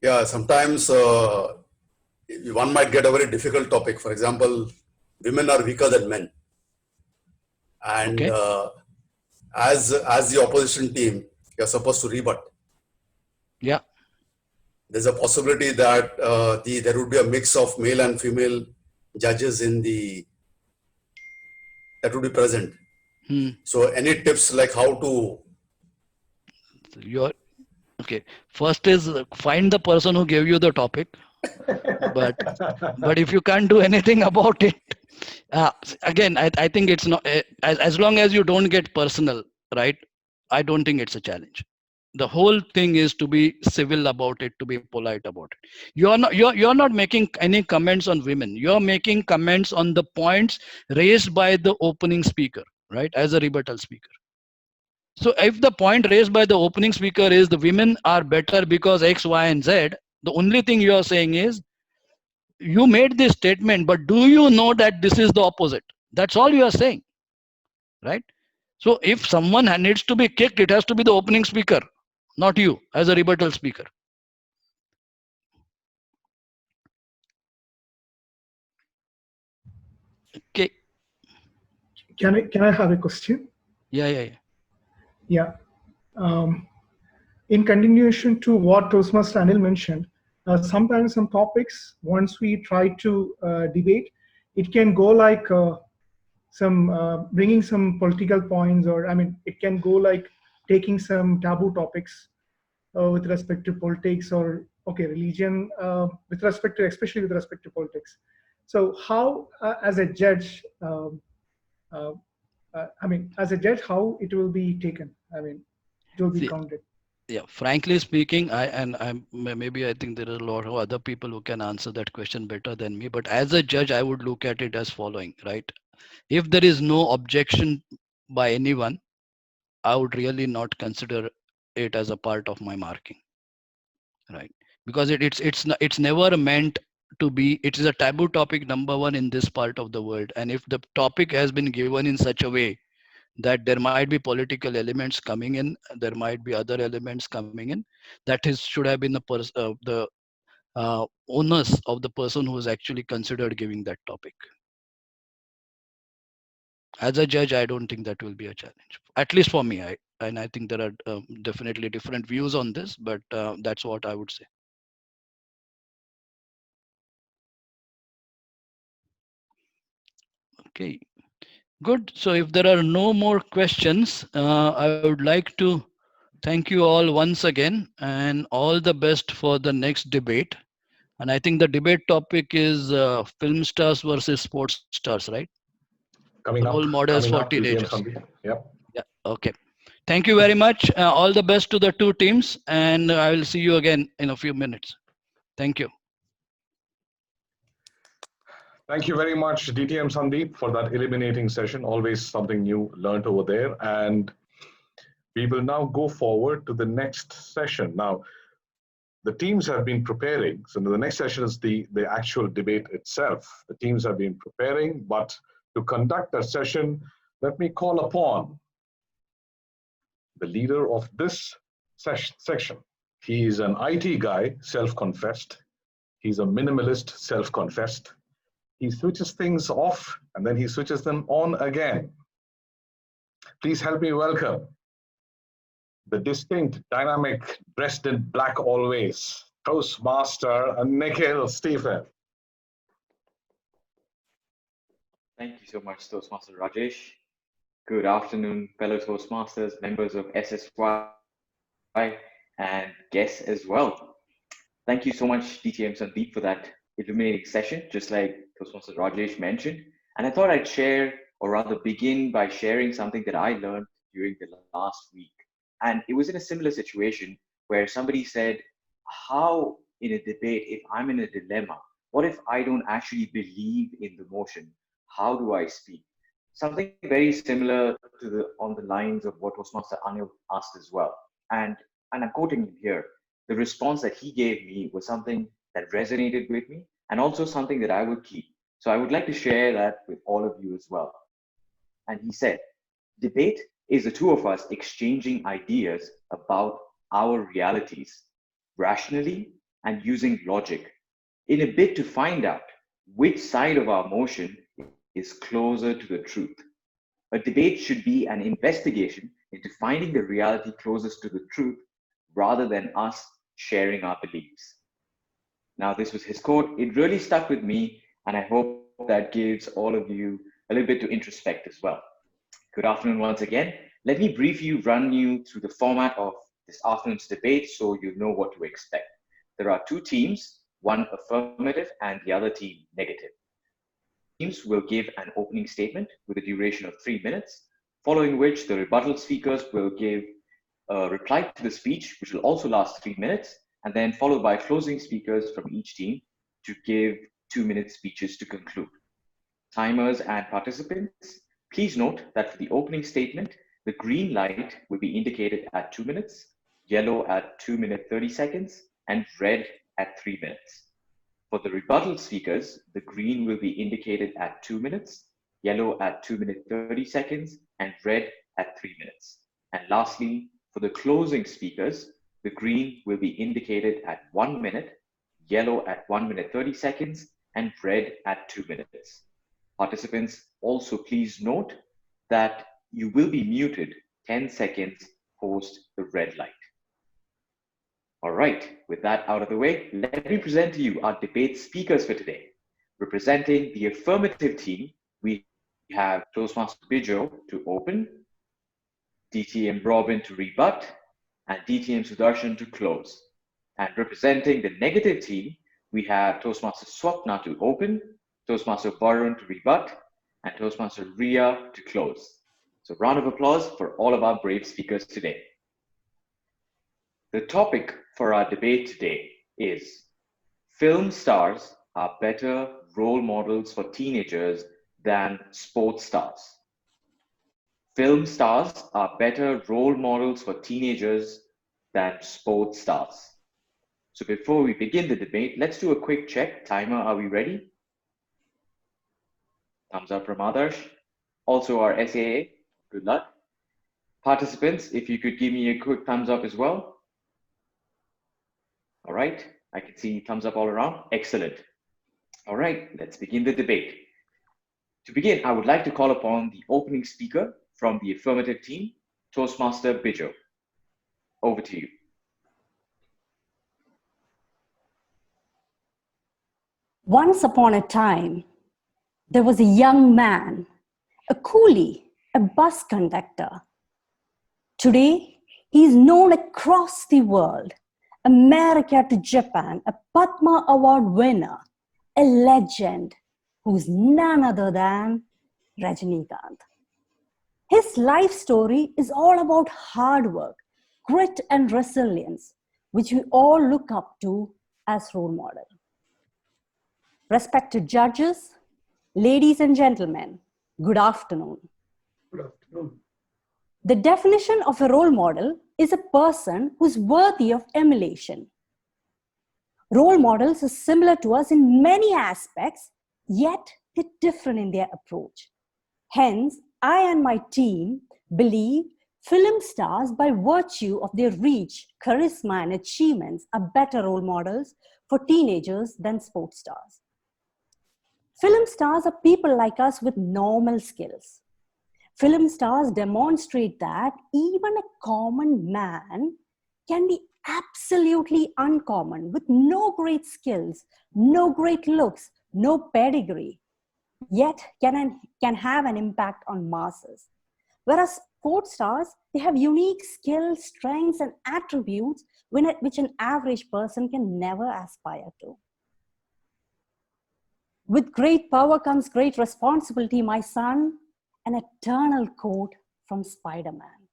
Yeah, sometimes one might get a very difficult topic. For example, women are weaker than men. And Okay. As the opposition team, you're supposed to rebut. Yeah. There's a possibility that there would be a mix of male and female judges that would be present. So any tips like how to? Okay. First is find the person who gave you the topic. But if you can't do anything about it, again, I think it's not, as long as you don't get personal, right? I don't think it's a challenge. The whole thing is to be civil about it, to be polite about it. You're not making any comments on women. You're making comments on the points raised by the opening speaker, right? As a rebuttal speaker. So if the point raised by the opening speaker is the women are better because X, Y, and Z, the only thing you are saying is, you made this statement, but do you know that this is the opposite? That's all you are saying, right? So if someone needs to be kicked, it has to be the opening speaker, not you as a rebuttal speaker. Okay. Can I have a question? Yeah. Yeah. In continuation to what Toastmaster Anil mentioned, sometimes some topics, once we try to debate, it can go like bringing some political points, or it can go like taking some taboo topics with respect to politics or religion, with respect to, especially with respect to politics. So how, as a judge, as a judge, how it will be taken? It will be counted. Yeah, frankly speaking, I think there are a lot of other people who can answer that question better than me. But as a judge, I would look at it as following, right? If there is no objection by anyone, I would really not consider it as a part of my marking, right? Because it's never meant to be. It is a taboo topic, number one, in this part of the world. And if the topic has been given in such a way that there might be political elements coming in, there might be other elements coming in, that should have been the onus of the person who is actually considered giving that topic. As a judge, I don't think that will be a challenge, at least for me. I think there are definitely different views on this, but that's what I would say. Okay, good. So if there are no more questions, I would like to thank you all once again, and all the best for the next debate. And I think the debate topic is film stars versus sports stars, right? Coming Role up, models for DTM teenagers. Sandeep. Yep. Yeah. Okay. Thank you very much. All the best to the two teams, and I will see you again in a few minutes. Thank you. Thank you very much, DTM Sandeep, for that illuminating session. Always something new learned over there. And we will now go forward to the next session. Now, the teams have been preparing. So the next session is the actual debate itself. The teams have been preparing, but to conduct that session, let me call upon the leader of this section. He is an IT guy, self-confessed. He's a minimalist, self-confessed. He switches things off and then he switches them on again. Please help me welcome the distinct, dynamic, dressed in black always, Toastmaster Nikhil Stephen. Thank you so much, Toastmaster Rajesh. Good afternoon, fellow Toastmasters, members of SSY, and guests as well. Thank you so much, DTM Sandeep, for that illuminating session, just like Toastmaster Rajesh mentioned. And I thought I'd share, or rather begin by sharing something that I learned during the last week. And it was in a similar situation where somebody said, how in a debate, if I'm in a dilemma, what if I don't actually believe in the motion? How do I speak? Something very similar to on the lines of what Toastmaster Anil asked as well. And I'm quoting him here. The response that he gave me was something that resonated with me and also something that I would keep. So I would like to share that with all of you as well. And he said, debate is the two of us exchanging ideas about our realities, rationally and using logic, in a bid to find out which side of our motion is closer to the truth. A debate should be an investigation into finding the reality closest to the truth rather than us sharing our beliefs. Now, this was his quote. It really stuck with me, and I hope that gives all of you a little bit to introspect as well. Good afternoon once again. Let me briefly run you through the format of this afternoon's debate so you know what to expect. There are two teams, one affirmative and the other team negative. Teams will give an opening statement with a duration of 3 minutes, following which the rebuttal speakers will give a reply to the speech, which will also last 3 minutes, and then followed by closing speakers from each team to give 2-minute speeches to conclude. Timers and participants, please note that for the opening statement, the green light will be indicated at 2 minutes, yellow at 2 minutes 30 seconds, and red at 3 minutes. For the rebuttal speakers, the green will be indicated at 2 minutes, yellow at 2 minutes 30 seconds, and red at 3 minutes. And lastly, for the closing speakers, the green will be indicated at 1 minute, yellow at 1 minute 30 seconds, and red at 2 minutes. Participants, also please note that you will be muted 10 seconds post the red light. All right, with that out of the way, let me present to you our debate speakers for today. Representing the affirmative team, we have Toastmaster Bijo to open, DTM Robin to rebut, and DTM Sudarshan to close. And representing the negative team, we have Toastmaster Swapna to open, Toastmaster Varun to rebut, and Toastmaster Ria to close. So round of applause for all of our brave speakers today. The topic for our debate today is film stars are better role models for teenagers than sports stars. Film stars are better role models for teenagers than sports stars. So before we begin the debate, let's do a quick check. Timer, are we ready? Thumbs up from Adarsh. Also our SAA, good luck. Participants, if you could give me a quick thumbs up as well. All right, I can see thumbs up all around. Excellent. All right, let's begin the debate. To begin, I would like to call upon the opening speaker from the affirmative team, Toastmaster Bijo. Over to you. Once upon a time, there was a young man, a coolie, a bus conductor. Today, he is known across the world, America to Japan, a Padma Award winner, a legend who's none other than Rajinikanth. His life story is all about hard work, grit and resilience, which we all look up to as role model. Respected judges, Ladies and gentlemen, good afternoon. Good afternoon. The definition of a role model is a person who's worthy of emulation. Role models are similar to us in many aspects, yet they're different in their approach. Hence, I and my team believe film stars, by virtue of their reach, charisma, and achievements, are better role models for teenagers than sports stars. Film stars are people like us with normal skills. Film stars demonstrate that even a common man can be absolutely uncommon with no great skills, no great looks, no pedigree, yet can have an impact on masses. Whereas sports stars, they have unique skills, strengths, and attributes which an average person can never aspire to. With great power comes great responsibility, my son, an eternal quote from Spider-Man.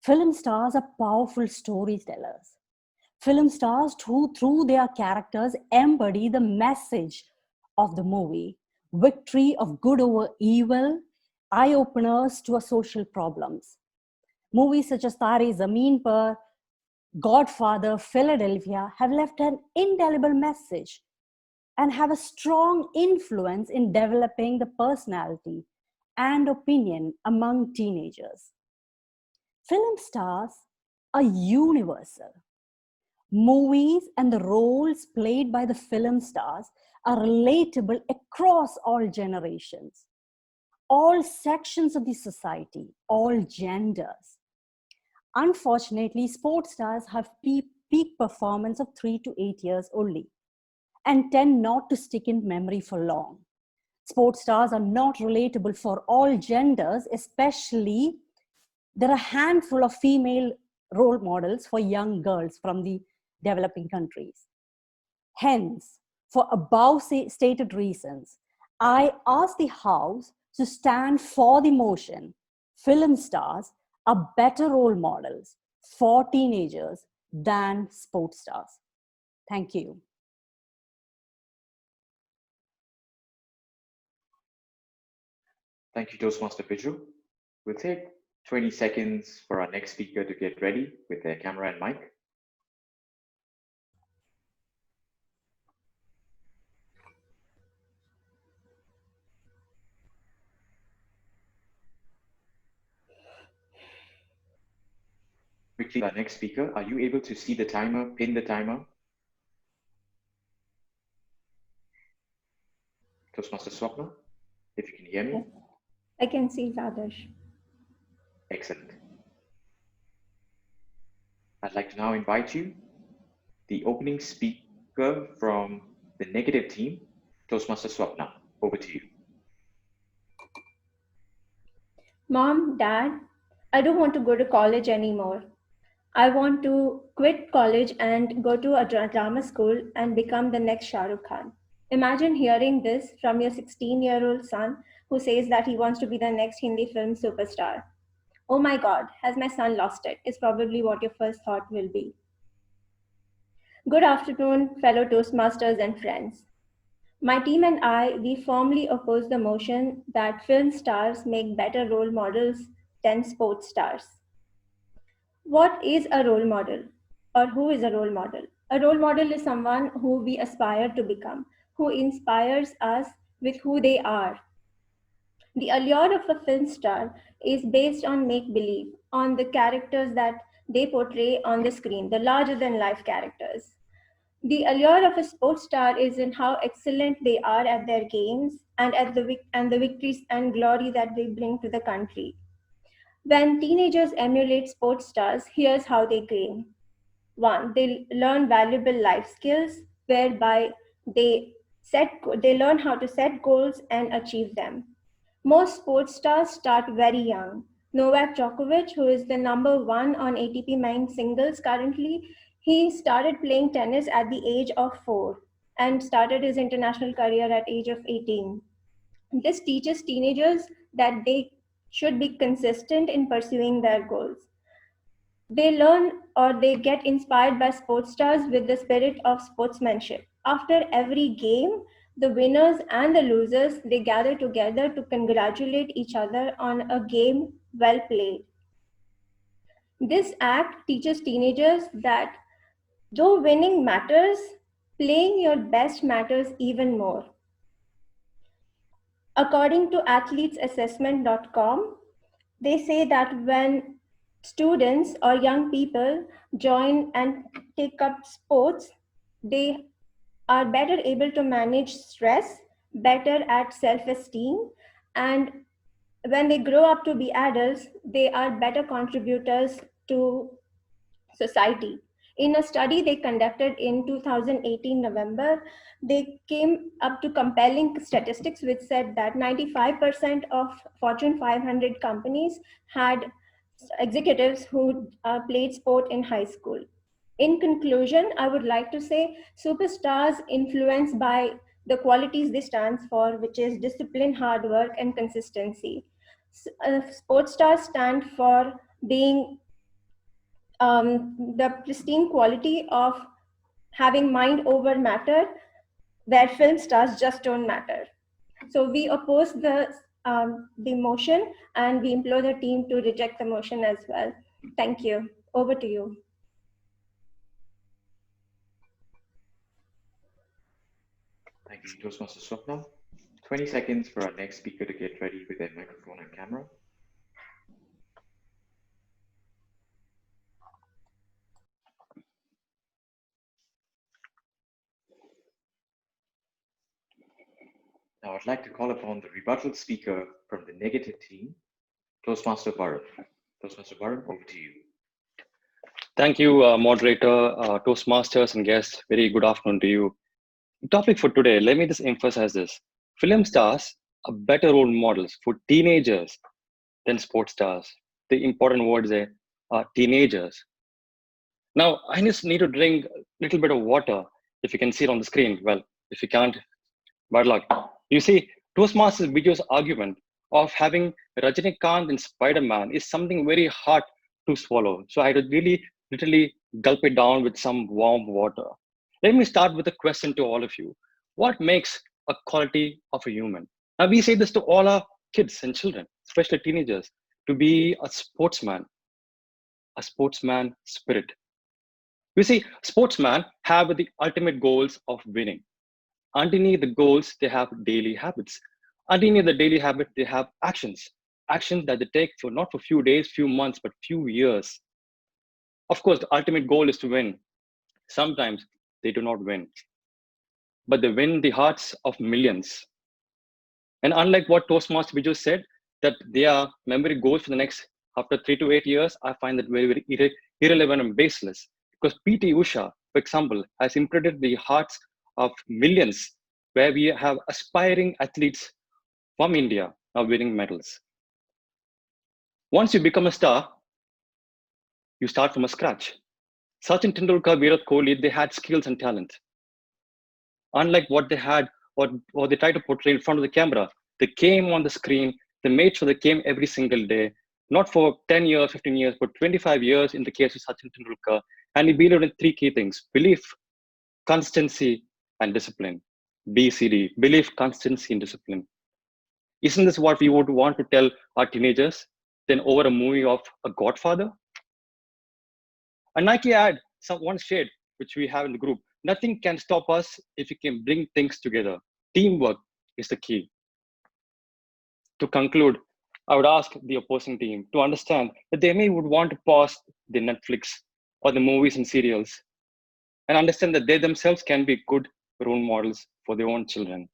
Film stars are powerful storytellers. Film stars who, through their characters, embody the message of the movie: victory of good over evil, eye-openers to our social problems. Movies such as Tare Zameen Par, Godfather, Philadelphia have left an indelible message and have a strong influence in developing the personality and opinion among teenagers. Film stars are universal. Movies and the roles played by the film stars are relatable across all generations, all sections of the society, all genders. Unfortunately, sports stars have peak performance of 3 to 8 years only and tend not to stick in memory for long. Sports stars are not relatable for all genders, especially there are a handful of female role models for young girls from the developing countries. Hence, for above stated reasons, I ask the House to stand for the motion: film stars are better role models for teenagers than sports stars. Thank you. Thank you, Toastmaster Piju. We'll take 20 seconds for our next speaker to get ready with their camera and mic. Quickly, our next speaker, are you able to see the timer, pin the timer? Toastmaster Swapna, if you can hear me. I can see Rajesh. Excellent. I'd like to now invite you, the opening speaker from the negative team, Toastmaster Swapna. Over to you. Mom, Dad, I don't want to go to college anymore. I want to quit college and go to a drama school and become the next Shah Rukh Khan. Imagine hearing this from your 16-year-old son who says that he wants to be the next Hindi film superstar. Oh my God, has my son lost it? Is probably what your first thought will be. Good afternoon, fellow Toastmasters and friends. My team and I, we firmly oppose the motion that film stars make better role models than sports stars. What is a role model, or who is a role model? A role model is someone who we aspire to become, who inspires us with who they are. The allure of a film star is based on make-believe, on the characters that they portray on the screen, the larger-than-life characters. The allure of a sports star is in how excellent they are at their games and the victories and glory that they bring to the country. When teenagers emulate sports stars, here's how they gain. 1, they learn valuable life skills whereby they learn how to set goals and achieve them. Most sports stars start very young. Novak Djokovic, who is the #1 on ATP men's singles currently, he started playing tennis at the age of 4 and started his international career at age of 18. This teaches teenagers that they should be consistent in pursuing their goals. They learn or they get inspired by sports stars with the spirit of sportsmanship. After every game, the winners and the losers, they gather together to congratulate each other on a game well played. This act teaches teenagers that though winning matters, playing your best matters even more. According to athletesassessment.com, they say that when students or young people join and take up sports, they are better able to manage stress, better at self-esteem, and when they grow up to be adults, they are better contributors to society. In a study they conducted in 2018 November, they came up to compelling statistics which said that 95% of Fortune 500 companies had executives who played sport in high school. In conclusion, I would like to say superstars influenced by the qualities they stand for, which is discipline, hard work, and consistency. Sports stars stand for being the pristine quality of having mind over matter, where film stars just don't matter. So we oppose the motion, and we implore the team to reject the motion as well. Thank you. Over to you. Thank you, Toastmaster Swapna. 20 seconds for our next speaker to get ready with their microphone and camera. Now I'd like to call upon the rebuttal speaker from the negative team, Toastmaster Varun. Toastmaster Varun, over to you. Thank you, moderator, Toastmasters and guests. Very good afternoon to you. The topic for today, let me just emphasize this. Film stars are better role models for teenagers than sports stars. The important words there are teenagers. Now, I just need to drink a little bit of water. If you can see it on the screen, well, if you can't, bad luck. You see, Toastmasters video's argument of having Rajinikanth in Spider-Man is something very hard to swallow. So I had to really literally gulp it down with some warm water. Let me start with a question to all of you. What makes a quality of a human? Now we say this to all our kids and children, especially teenagers, to be a sportsman spirit. You see, sportsmen have the ultimate goals of winning. Underneath the goals, they have daily habits. Underneath the daily habit, they have actions that they take for not for few days, few months, but few years. Of course, the ultimate goal is to win. Sometimes they do not win, but they win the hearts of millions. And unlike what Toastmaster Vijay said, that their memory goes for the next, after 3 to 8 years, I find that very, very irrelevant and baseless. Because P.T. Usha, for example, has imprinted the hearts of millions, where we have aspiring athletes from India now winning medals. Once you become a star, you start from a scratch. Sachin Tendulkar, Virat Kohli, they had skills and talent. Unlike what they had, or they tried to portray in front of the camera, they came on the screen, they made sure they came every single day, not for 10 years, 15 years, but 25 years in the case of Sachin Tendulkar. And he believed in 3 key things: belief, constancy, and discipline. BCD, belief, constancy, and discipline. Isn't this what we would want to tell our teenagers then over a movie of a Godfather? A Nike ad, one shade, which we have in the group. Nothing can stop us if we can bring things together. Teamwork is the key. To conclude, I would ask the opposing team to understand that they may would want to pause the Netflix or the movies and serials and understand that they themselves can be good role models for their own children.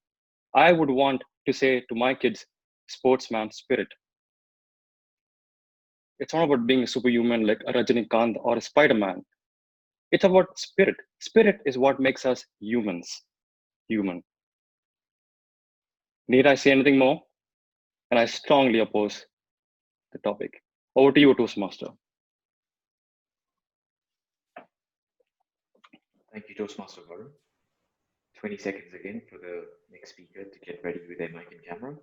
I would want to say to my kids, sportsman spirit. It's not about being a superhuman like a Rajinikanth or a Spider-Man. It's about spirit. Spirit is what makes us humans. Human. Need I say anything more? And I strongly oppose the topic. Over to you, Toastmaster. Thank you, Toastmaster Varun. 20 seconds again for the next speaker to get ready with their mic and camera.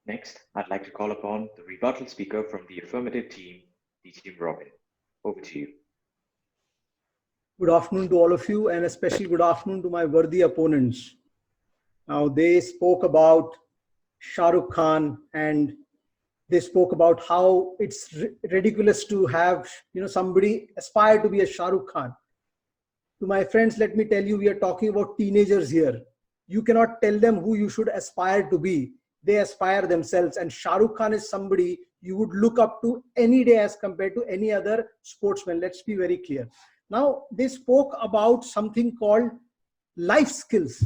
Next, I'd like to call upon the rebuttal speaker from the affirmative team, DTM Robin. Over to you. Good afternoon to all of you, and especially good afternoon to my worthy opponents. Now, they spoke about Shah Rukh Khan, and they spoke about how it's ridiculous to have somebody aspire to be a Shah Rukh Khan. To my friends, let me tell you, we are talking about teenagers here. You cannot tell them who you should aspire to be. They aspire themselves, and Shah Rukh Khan is somebody you would look up to any day as compared to any other sportsman. Let's be very clear. Now, they spoke about something called life skills.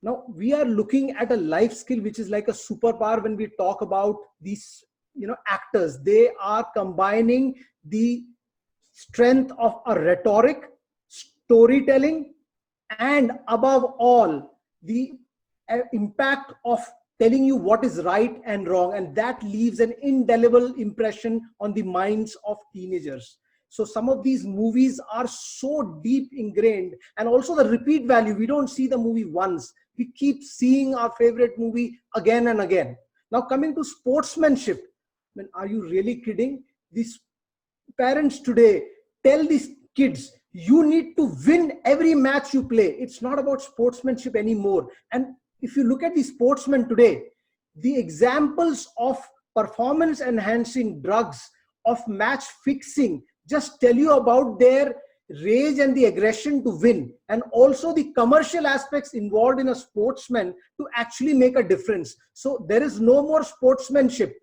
Now, we are looking at a life skill which is like a superpower when we talk about these actors. They are combining the strength of a rhetoric, storytelling, and above all, the impact of telling you what is right and wrong, and that leaves an indelible impression on the minds of teenagers. So some of these movies are so deep ingrained, and also the repeat value. We don't see the movie once. We keep seeing our favorite movie again and again. Now, coming to sportsmanship, I mean, are you really kidding? These parents today tell these kids, you need to win every match you play. It's not about sportsmanship anymore. And if you look at the sportsmen today, the examples of performance enhancing drugs, of match fixing, just tell you about their rage and the aggression to win, and also the commercial aspects involved in a sportsman to actually make a difference. So there is no more sportsmanship.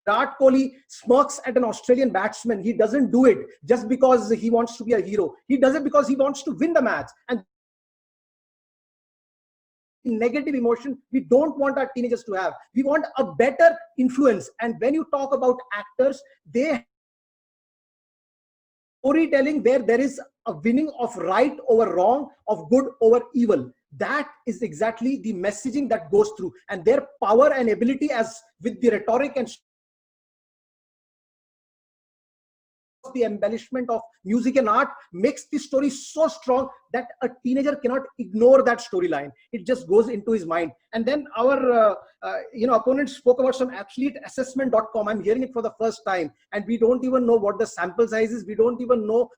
Virat Kohli smirks at an Australian batsman. He doesn't do it just because he wants to be a hero. He does it because he wants to win the match. And negative emotion we don't want our teenagers to have. We want a better influence. And when you talk about actors, they storytelling where there is a winning of right over wrong, of good over evil. That is exactly the messaging that goes through, and their power and ability as with the rhetoric and the embellishment of music and art makes the story so strong that a teenager cannot ignore that storyline. It just goes into his mind. And then our opponent spoke about some athleteassessment.com. I'm hearing it for the first time, and we don't even know what the sample size is. We don't even know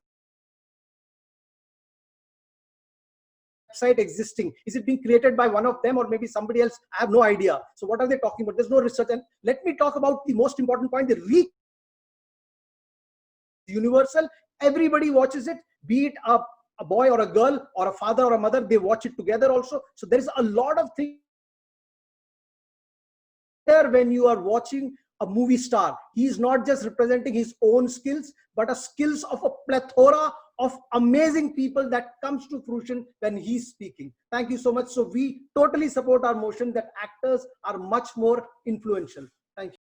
website existing. Is it being created by one of them or maybe somebody else? I have no idea. So what are they talking about? There's no research. And let me talk about the most important point, the reach. Universal. Everybody watches it, be it a boy or a girl or a father or a mother, they watch it together also. So there is a lot of things there when you are watching a movie star. He is not just representing his own skills, but a skills of a plethora of amazing people that comes to fruition when he's speaking. Thank you so much. So we totally support our motion that actors are much more influential. Thank you.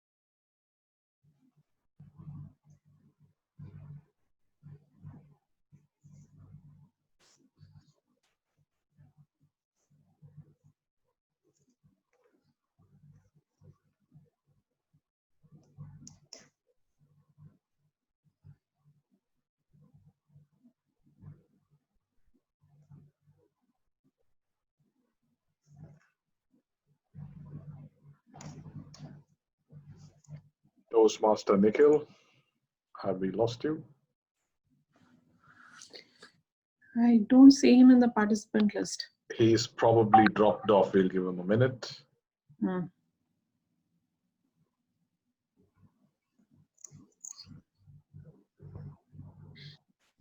Toastmaster Nikhil, have we lost you? I don't see him in the participant list. He's probably dropped off. We'll give him a minute.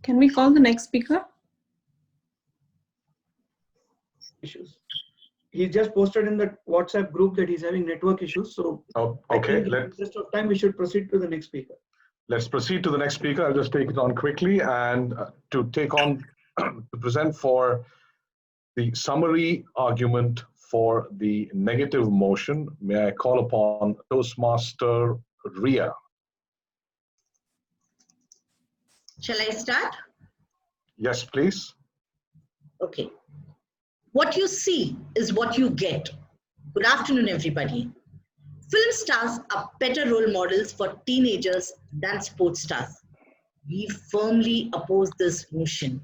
Can we call the next speaker? Issues. He just posted in the WhatsApp group that he's having network issues. So okay, in the interest of time, we should proceed to the next speaker. Let's proceed to the next speaker. I'll just take it on quickly, and to present for the summary argument for the negative motion, may I call upon Toastmaster Ria. Shall I start? Yes, please. Okay. What you see is what you get. Good afternoon, everybody. Film stars are better role models for teenagers than sports stars. We firmly oppose this notion.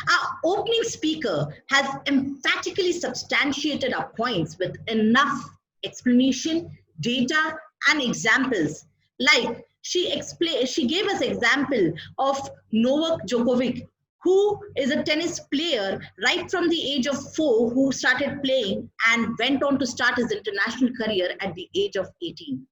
Our opening speaker has emphatically substantiated our points with enough explanation, data, and examples. Like she gave us example of Novak Djokovic, who is a tennis player right from the age of 4, who started playing and went on to start his international career at the age of 18.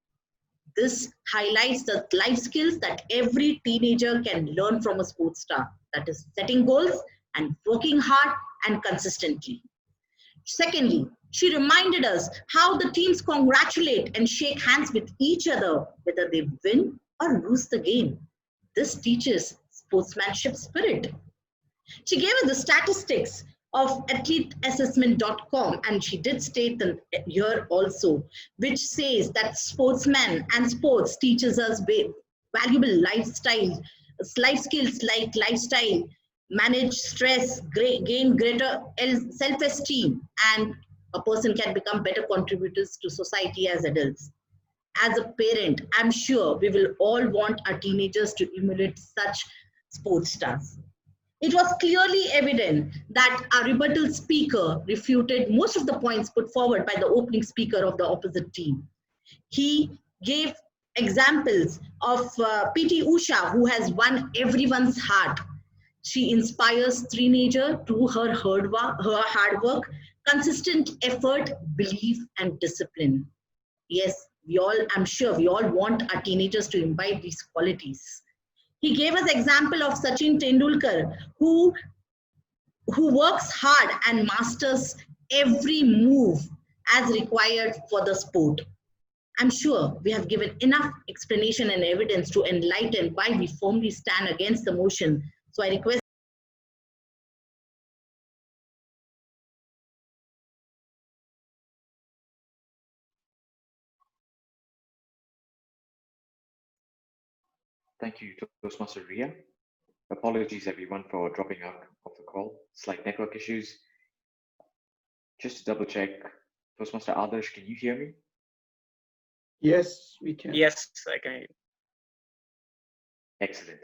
This highlights the life skills that every teenager can learn from a sports star, that is setting goals and working hard and consistently. Secondly, she reminded us how the teams congratulate and shake hands with each other, whether they win or lose the game. This teaches sportsmanship spirit. She gave us the statistics of athleteassessment.com, and she did state them here also, which says that sportsmen and sports teaches us valuable life skills like lifestyle, manage stress, gain greater self-esteem, and a person can become better contributors to society as adults. As a parent, I'm sure we will all want our teenagers to emulate such sports stars. It was clearly evident that our rebuttal speaker refuted most of the points put forward by the opening speaker of the opposite team. He gave examples of PT Usha, who has won everyone's heart. She inspires teenagers through her hard work, consistent effort, belief, and discipline. Yes, I'm sure we all want our teenagers to imbibe these qualities. He gave us example of Sachin Tendulkar, who works hard and masters every move as required for the sport. I'm sure we have given enough explanation and evidence to enlighten why we firmly stand against the motion. So I request Thank you, Toastmaster Ria. Apologies everyone for dropping out of the call. Slight network issues. Just to double check, Toastmaster Adarsh, can you hear me? Yes, we can. Yes, I can. Excellent.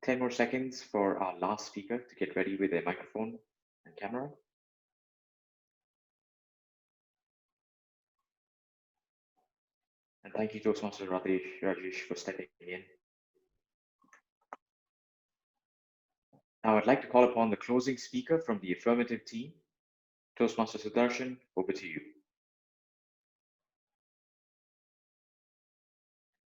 10 more seconds for our last speaker to get ready with their microphone and camera. And thank you, Toastmaster Rajesh, for stepping in. Now I'd like to call upon the closing speaker from the affirmative team. Toastmaster Sudarshan, over to you.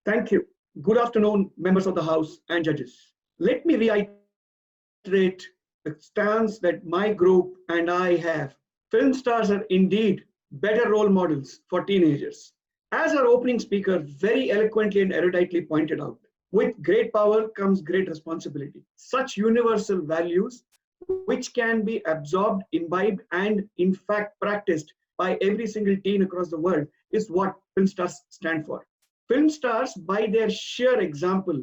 Thank you. Good afternoon, members of the House and judges. Let me reiterate the stance that my group and I have. Film stars are indeed better role models for teenagers. As our opening speaker very eloquently and eruditely pointed out, with great power comes great responsibility. Such universal values, which can be absorbed, imbibed, and in fact practiced by every single teen across the world, is what film stars stand for. Film stars, by their sheer example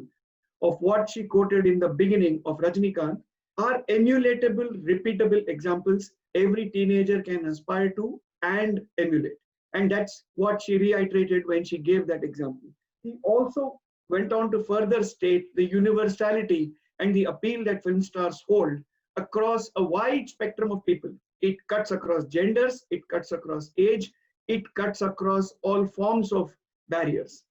of what she quoted in the beginning of Rajinikanth, are emulatable, repeatable examples every teenager can aspire to and emulate. And that's what she reiterated when she gave that example. He also went on to further state the universality and the appeal that film stars hold across a wide spectrum of people. It cuts across genders, it cuts across age, it cuts across all forms of barriers.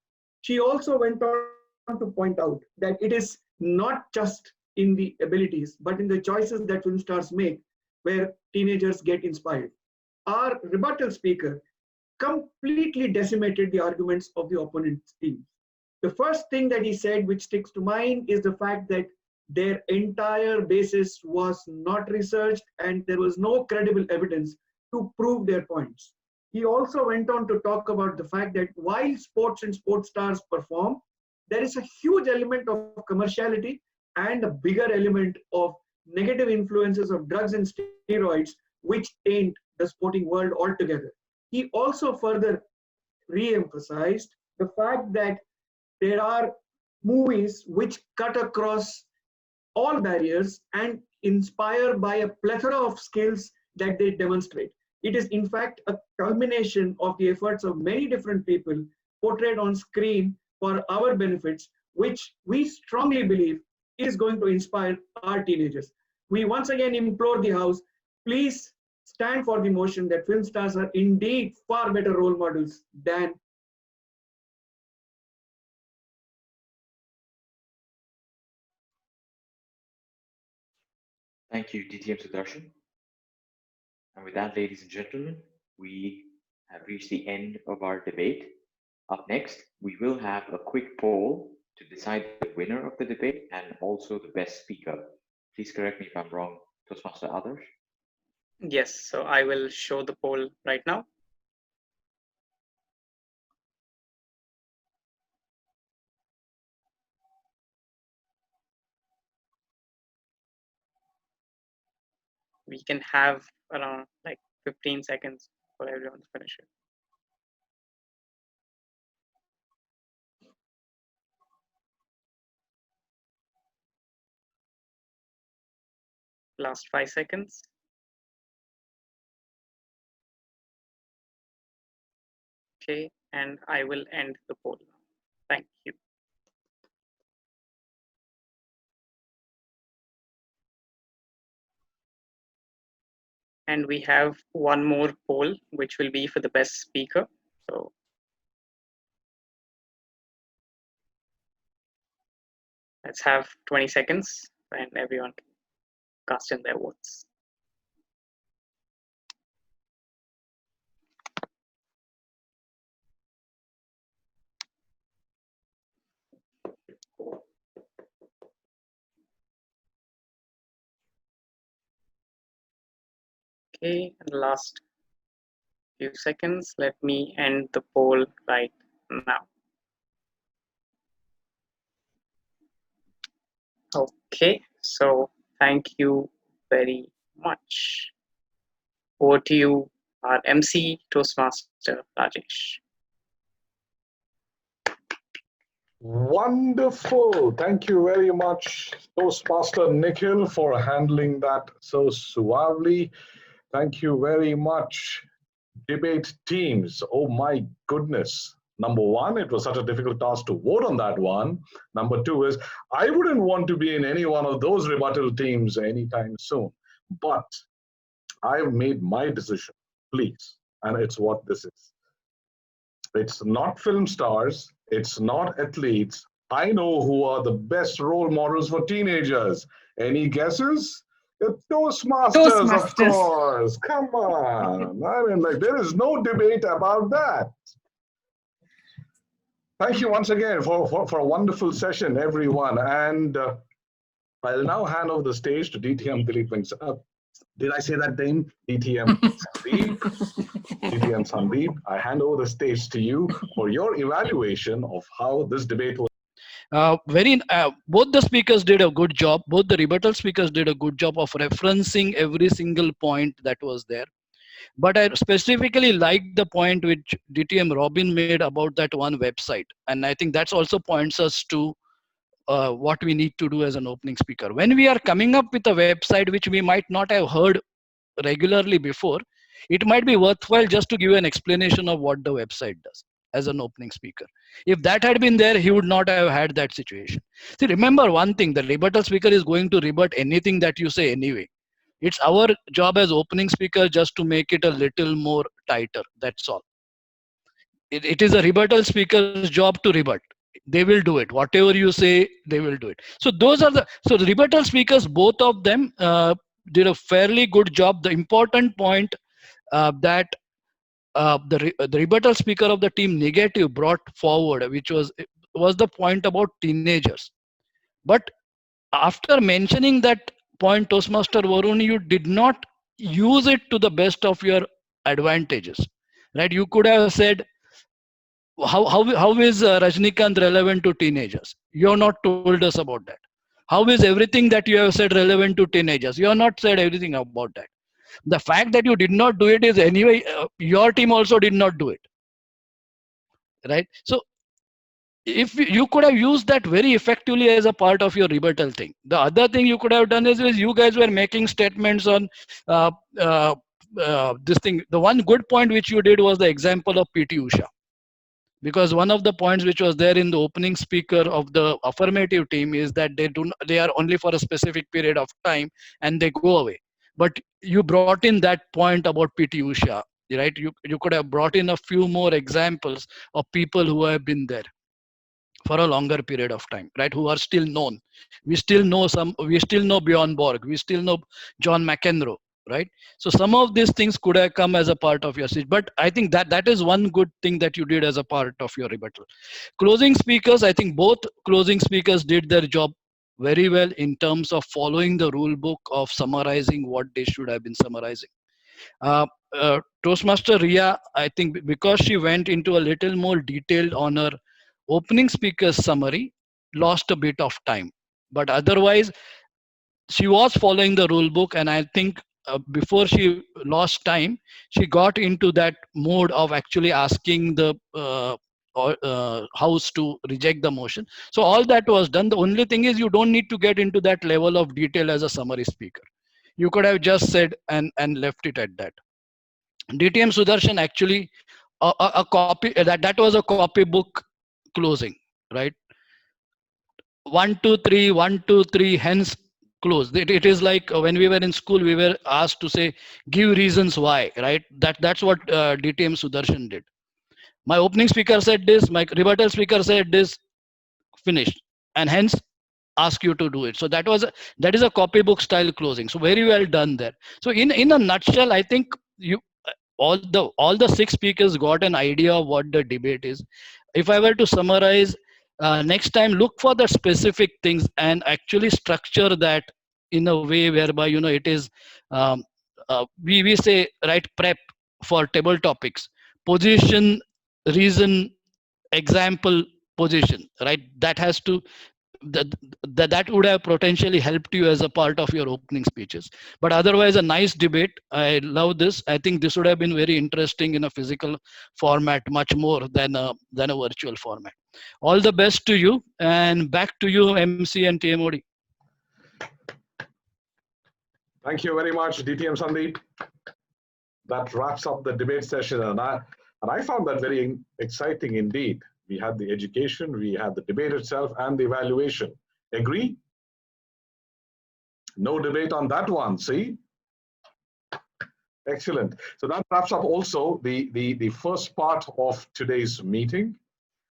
She also went on to point out that it is not just in the abilities, but in the choices that film stars make where teenagers get inspired. Our rebuttal speaker completely decimated the arguments of the opponent's team. The first thing that he said, which sticks to mind, is the fact that their entire basis was not researched and there was no credible evidence to prove their points. He also went on to talk about the fact that while sports and sports stars perform, there is a huge element of commerciality and a bigger element of negative influences of drugs and steroids, which taint the sporting world altogether. He also further re-emphasized the fact that there are movies which cut across all barriers and inspire by a plethora of skills that they demonstrate. It is in fact a culmination of the efforts of many different people portrayed on screen for our benefits, which we strongly believe is going to inspire our teenagers. We once again implore the House, please stand for the motion that film stars are indeed far better role models than Thank you, DTM Sudarshan. And with that, ladies and gentlemen, we have reached the end of our debate. Up next, we will have a quick poll to decide the winner of the debate and also the best speaker. Please correct me if I'm wrong, Toastmaster Others. Yes, so I will show the poll right now. We can have around like 15 seconds for everyone to finish it. Last 5 seconds. Okay, and I will end the poll now. Thank you. And we have one more poll, which will be for the best speaker. So let's have 20 seconds and everyone can cast in their votes. Okay, and the last few seconds, let me end the poll right now. Okay, so thank you very much. Over to you, our MC Toastmaster Rajesh. Wonderful. Thank you very much, Toastmaster Nikhil, for handling that so suavely. Thank you very much, debate teams. Oh my goodness. Number one, it was such a difficult task to vote on that one. Number two is, I wouldn't want to be in any one of those rebuttal teams anytime soon. But I've made my decision, please. And it's what this is. It's not film stars. It's not athletes. I know who are the best role models for teenagers. Any guesses? The Toastmasters, of course. Come on. I mean, like, there is no debate about that. Thank you once again for a wonderful session, everyone. And I'll now hand over the stage to DTM Vengsarkar. Did I say that name? DTM Sandeep. DTM Sandeep, I hand over the stage to you for your evaluation of how this debate was. Both the speakers did a good job. Both the rebuttal speakers did a good job of referencing every single point that was there. But I specifically liked the point which DTM Robin made about that one website. And I think that's also points us to what we need to do as an opening speaker. When we are coming up with a website which we might not have heard regularly before, it might be worthwhile just to give an explanation of what the website does as an opening speaker. If that had been there, he would not have had that situation. See, remember one thing, the rebuttal speaker is going to rebut anything that you say anyway. It's our job as opening speaker just to make it a little more tighter. That's all. It is a rebuttal speaker's job to rebut. They will do it. Whatever you say, they will do it. So those are the rebuttal speakers, both of them did a fairly good job. The important point that the rebuttal speaker of the team negative brought forward, which was the point about teenagers. But after mentioning that point, Toastmaster Varun, you did not use it to the best of your advantages, right? You could have said, how is Rajnikant relevant to teenagers? You have not told us about that. How is everything that you have said relevant to teenagers? You have not said everything about that. The fact that you did not do it is anyway, your team also did not do it, right? So if you could have used that very effectively as a part of your rebuttal thing. The other thing you could have done is you guys were making statements on this thing. The one good point which you did was the example of PT Usha. Because one of the points which was there in the opening speaker of the affirmative team is that they are only for a specific period of time and they go away. But you brought in that point about PT Usha, right? You could have brought in a few more examples of people who have been there. for a longer period of time, right? Who are still known. We still know Bjorn Borg, we still know John McEnroe, right? So some of these things could have come as a part of your speech, but I think that is one good thing that you did as a part of your rebuttal. Closing speakers, I think both closing speakers did their job very well in terms of following the rule book of summarizing what they should have been summarizing. Toastmaster Ria, I think because she went into a little more detailed on her opening speaker's summary, lost a bit of time. But otherwise, she was following the rule book, and I think before she lost time, she got into that mode of actually asking the House to reject the motion. So all that was done. The only thing is you don't need to get into that level of detail as a summary speaker. You could have just said and left it at that. DTM Sudarshan actually a copy that was a copybook closing, right? 1 2 3 1 2 3 hence close. It is like when we were in school, we were asked to say give reasons why, right? That's what DTM Sudarshan did. My opening speaker said this, my rebuttal speaker said this, finished, and hence ask you to do it. So that is a copybook style closing. So very well done there. So in a nutshell, I think you all the 6 speakers got an idea of what the debate is. If I were to summarize, next time look for the specific things and actually structure that in a way whereby it is we say, right, prep for table topics, position, reason, example, position, right? That has to that would have potentially helped you as a part of your opening speeches. But otherwise, a nice debate. I love this. I think this would have been very interesting in a physical format, much more than a virtual format. All the best to you, and back to you, MC and TMOD. Thank you very much, DTM Sandeep. That wraps up the debate session, and I found that very exciting indeed. We had the education, we had the debate itself, and the evaluation. Agree? No debate on that one, see? Excellent. So that wraps up also the first part of today's meeting.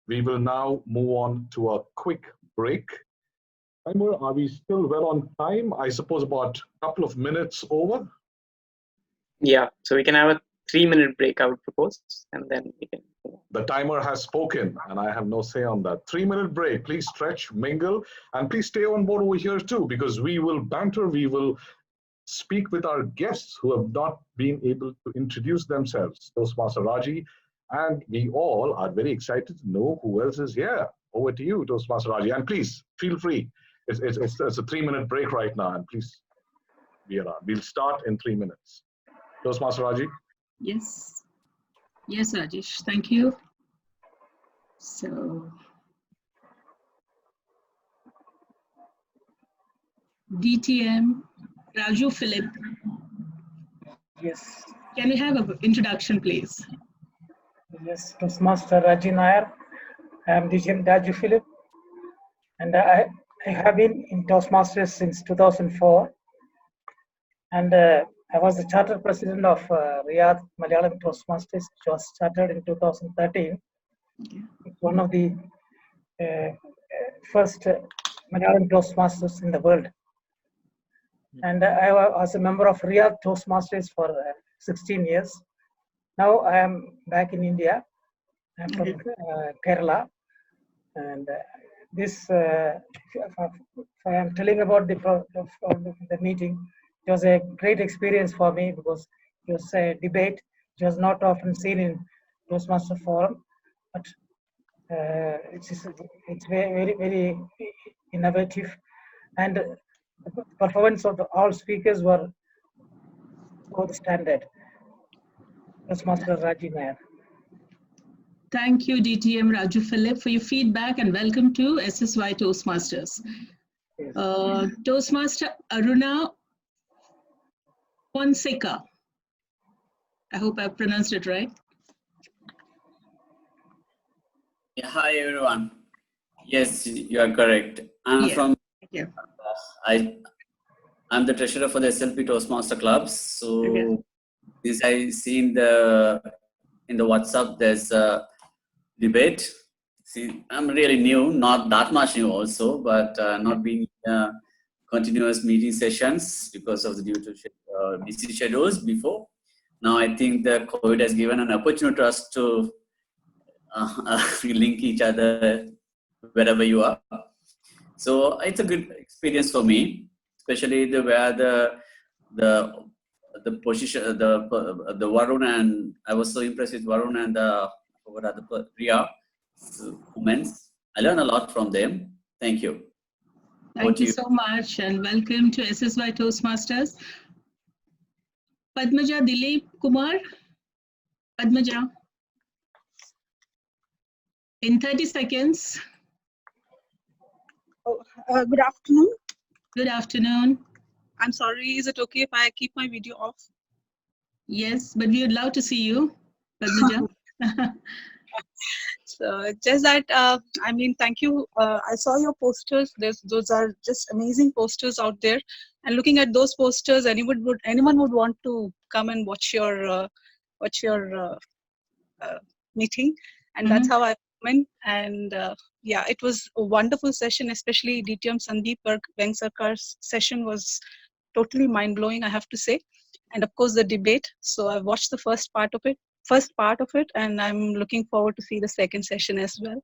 We will now move on to a quick break. Timer, are we still well on time? I suppose about a couple of minutes over. Yeah, so we can have a 3-minute break, I would propose, and then we can. The timer has spoken, and I have no say on that. 3-minute break. Please stretch, mingle, and please stay on board over here too, because we will banter, we will speak with our guests who have not been able to introduce themselves. Toastmaster Raji, and we all are very excited to know who else is here. Over to you, Toastmaster Raji, and please feel free. It's a 3-minute break right now, and please be around. We'll start in 3 minutes. Toastmaster Raji. Yes. Yes, Rajesh. Thank you. So, DTM, Raju Philip. Yes. Can you have an introduction, please? Yes, Toastmaster Raji Nair. I am DTM Raju Philip, and I have been in Toastmasters since 2004, and I was the charter president of Riyadh Malayalam Toastmasters, which was started in 2013. It's one of the first Malayalam Toastmasters in the world. And I was a member of Riyadh Toastmasters for 16 years. Now I am back in India. I'm from Kerala. And this, if I am telling about the meeting, it was a great experience for me because it was a debate. It was not often seen in Toastmaster Forum, but it's very, very innovative, and the performance of all speakers were good standard. Toastmaster Raji Nair. Thank you, DTM Raju Philip, for your feedback, and welcome to SSY Toastmasters. Yes. Toastmaster Aruna Fonseca. I hope I pronounced it right. Yeah, hi everyone. Yes, you are correct. I'm from. I'm the treasurer for the SLP Toastmaster clubs. So this I see in the WhatsApp there's a debate. See, I'm really new, not that much new also, but not being continuous meeting sessions because of the due to busy schedules before. Now I think the COVID has given an opportunity to us to link each other wherever you are. So it's a good experience for me, especially where the position, the Varun, and I was so impressed with Varun and the Priya women. I learned a lot from them. Thank you. Thank you so much and welcome to SSY Toastmasters. Padmaja Dilip Kumar. Padmaja. In 30 seconds. Oh, good afternoon. Good afternoon. I'm sorry, is it okay if I keep my video off? Yes, but we would love to see you, Padmaja. So just that, I mean, thank you. I saw your posters. Those are just amazing posters out there. And looking at those posters, anyone would want to come and watch your meeting. And that's how I went. And yeah, it was a wonderful session, especially DTM Sandeep Vengsarkar's session was totally mind-blowing, I have to say. And of course the debate. So I watched the first part of it, and I'm looking forward to see the second session as well.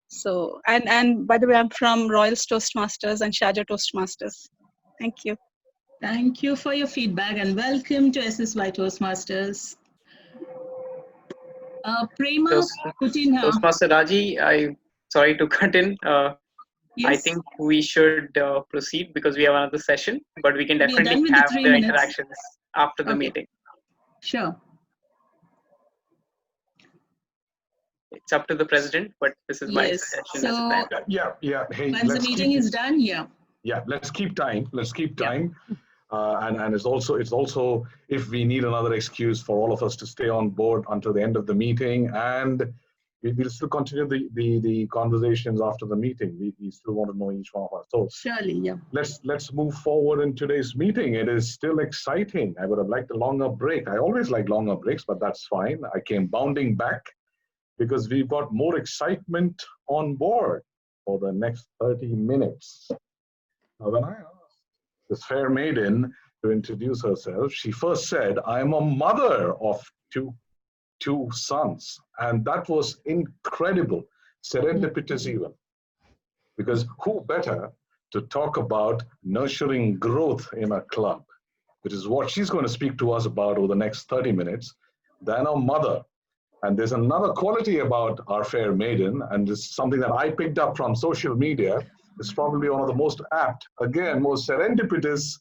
So, and by the way, I'm from Royals Toastmasters and Sharjah Toastmasters. Thank you. Thank you for your feedback and welcome to SSY Toastmasters. Prema Putinha. Toastmaster Raji, I'm sorry to cut in. I think we should proceed because we have another session, but we can definitely have the interactions after the meeting. Sure. It's up to the president, but this is my suggestion. So, yeah. Hey, once the meeting is done, yeah. Yeah, let's keep time. And it's also if we need another excuse for all of us to stay on board until the end of the meeting, and we'll still continue the conversations after the meeting. We still want to know each one of us. So surely, yeah. Let's move forward in today's meeting. It is still exciting. I would have liked a longer break. I always like longer breaks, but that's fine. I came bounding back because we've got more excitement on board for the next 30 minutes. Now, when I asked this fair maiden to introduce herself, she first said, I'm a mother of two sons. And that was incredible, serendipitous even. Because who better to talk about nurturing growth in a club, which is what she's going to speak to us about over the next 30 minutes, than a mother. And there's another quality about our fair maiden, and this is something that I picked up from social media. It's probably one of the most apt, again, most serendipitous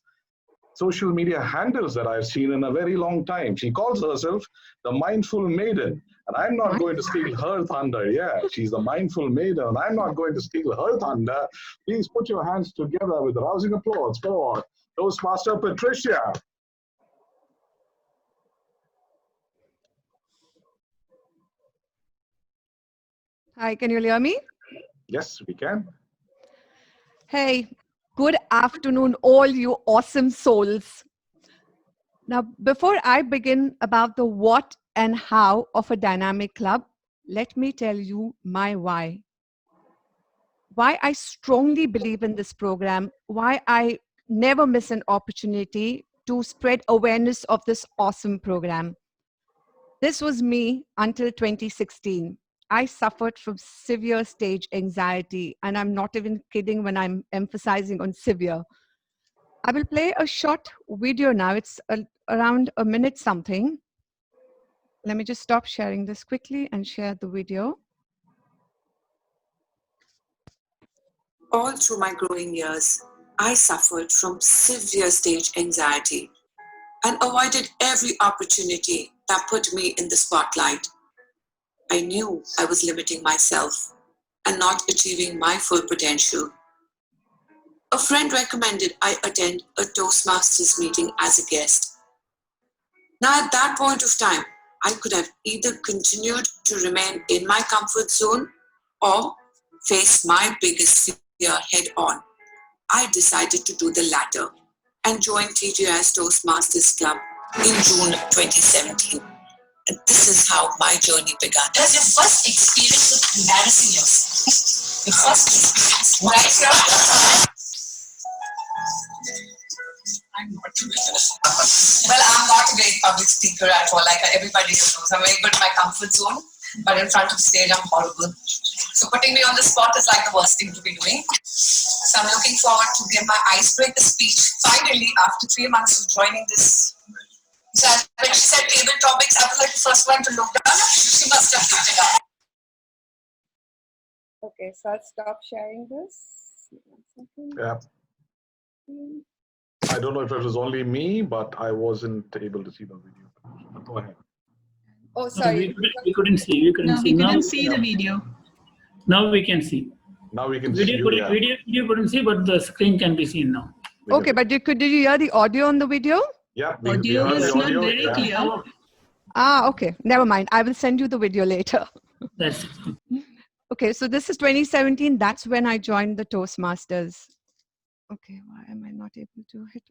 social media handles that I've seen in a very long time. She calls herself the Mindful Maiden, and I'm not going to steal her thunder. Yeah, she's the Mindful Maiden, and I'm not going to steal her thunder. Please put your hands together with rousing applause for Toastmaster Patricia. Hi, can you hear me? Yes, we can. Hey, good afternoon, all you awesome souls. Now, before I begin about the what and how of a dynamic club, let me tell you my why. Why I strongly believe in this program, why I never miss an opportunity to spread awareness of this awesome program. This was me until 2016. I suffered from severe stage anxiety, and I'm not even kidding when I'm emphasizing on severe. I will play a short video now. It's around a minute something. Let me just stop sharing this quickly and share the video. All through my growing years, I suffered from severe stage anxiety and avoided every opportunity that put me in the spotlight. I knew I was limiting myself and not achieving my full potential. A friend recommended I attend a Toastmasters meeting as a guest. Now, at that point of time, I could have either continued to remain in my comfort zone or face my biggest fear head on. I decided to do the latter and joined TGI's Toastmasters Club in June 2017. And this is how my journey began. It was your first experience of embarrassing yourself. Your first experience, right here. I'm not too well, I'm not a great public speaker at all. Like everybody knows, I'm very good in my comfort zone, but in front of the stage, I'm horrible. So putting me on the spot is like the worst thing to be doing. So I'm looking forward to give my icebreaker speech. Finally, after 3 months of joining this. So when she said table topics, I was like the first one to look down. She must have picked it up. Okay, so I'll stop sharing this. Yeah. I don't know if it was only me, but I wasn't able to see the video. But go ahead. Oh, sorry. We couldn't see. We couldn't No, see. we Now, couldn't see the video. now we can see. Now we can Video, see. couldn't, Yeah. video couldn't see, but the screen can be seen now. Okay, but did you hear the audio on the video? Yeah, Audio is not very clear. Ah, okay. Never mind. I will send you the video later. That's it. Okay, so this is 2017. That's when I joined the Toastmasters. Okay, why am I not able to hit?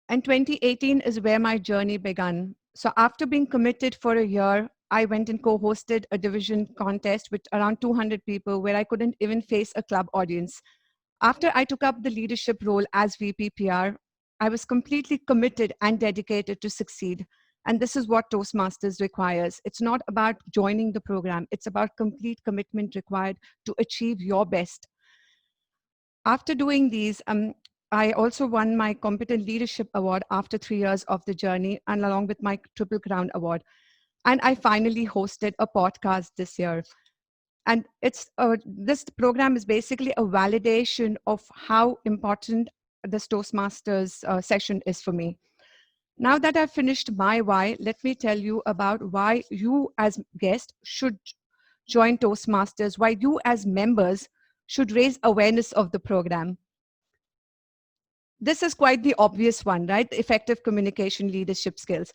And 2018 is where my journey began. So after being committed for a year, I went and co-hosted a division contest with around 200 people where I couldn't even face a club audience. After I took up the leadership role as VP PR, I was completely committed and dedicated to succeed. And this is what Toastmasters requires. It's not about joining the program. It's about complete commitment required to achieve your best. After doing these, I also won my Competent Leadership Award after 3 years of the journey, and along with my Triple Crown Award. And I finally hosted a podcast this year. And it's this program is basically a validation of how important this Toastmasters session is for me. Now that I've finished my why, let me tell you about why you as guests should join Toastmasters, why you as members should raise awareness of the program. This is quite the obvious one, right? Effective communication leadership skills.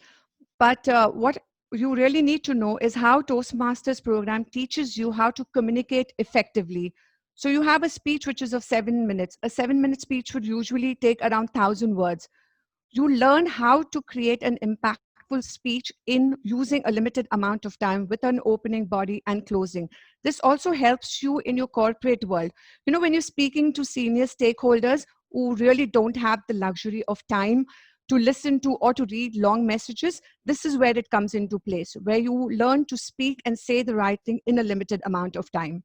But what you really need to know is how Toastmasters program teaches you how to communicate effectively. So you have a speech which is of 7 minutes. A 7-minute speech would usually take around 1,000 words. You learn how to create an impactful speech in using a limited amount of time with an opening body and closing. This also helps you in your corporate world. You know, when you're speaking to senior stakeholders who really don't have the luxury of time to listen to or to read long messages, this is where it comes into place, where you learn to speak and say the right thing in a limited amount of time.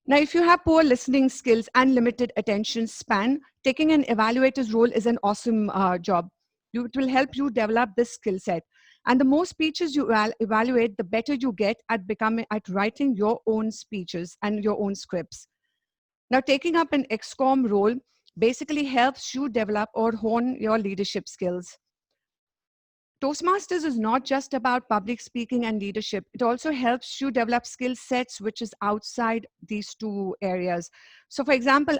Now, if you have poor listening skills and limited attention span, taking an evaluator's role is an awesome job. It will help you develop this skill set. And the more speeches you evaluate, the better you get at writing your own speeches and your own scripts. Now, taking up an XCOM role basically helps you develop or hone your leadership skills. Toastmasters is not just about public speaking and leadership. It also helps you develop skill sets which is outside these two areas. So for example,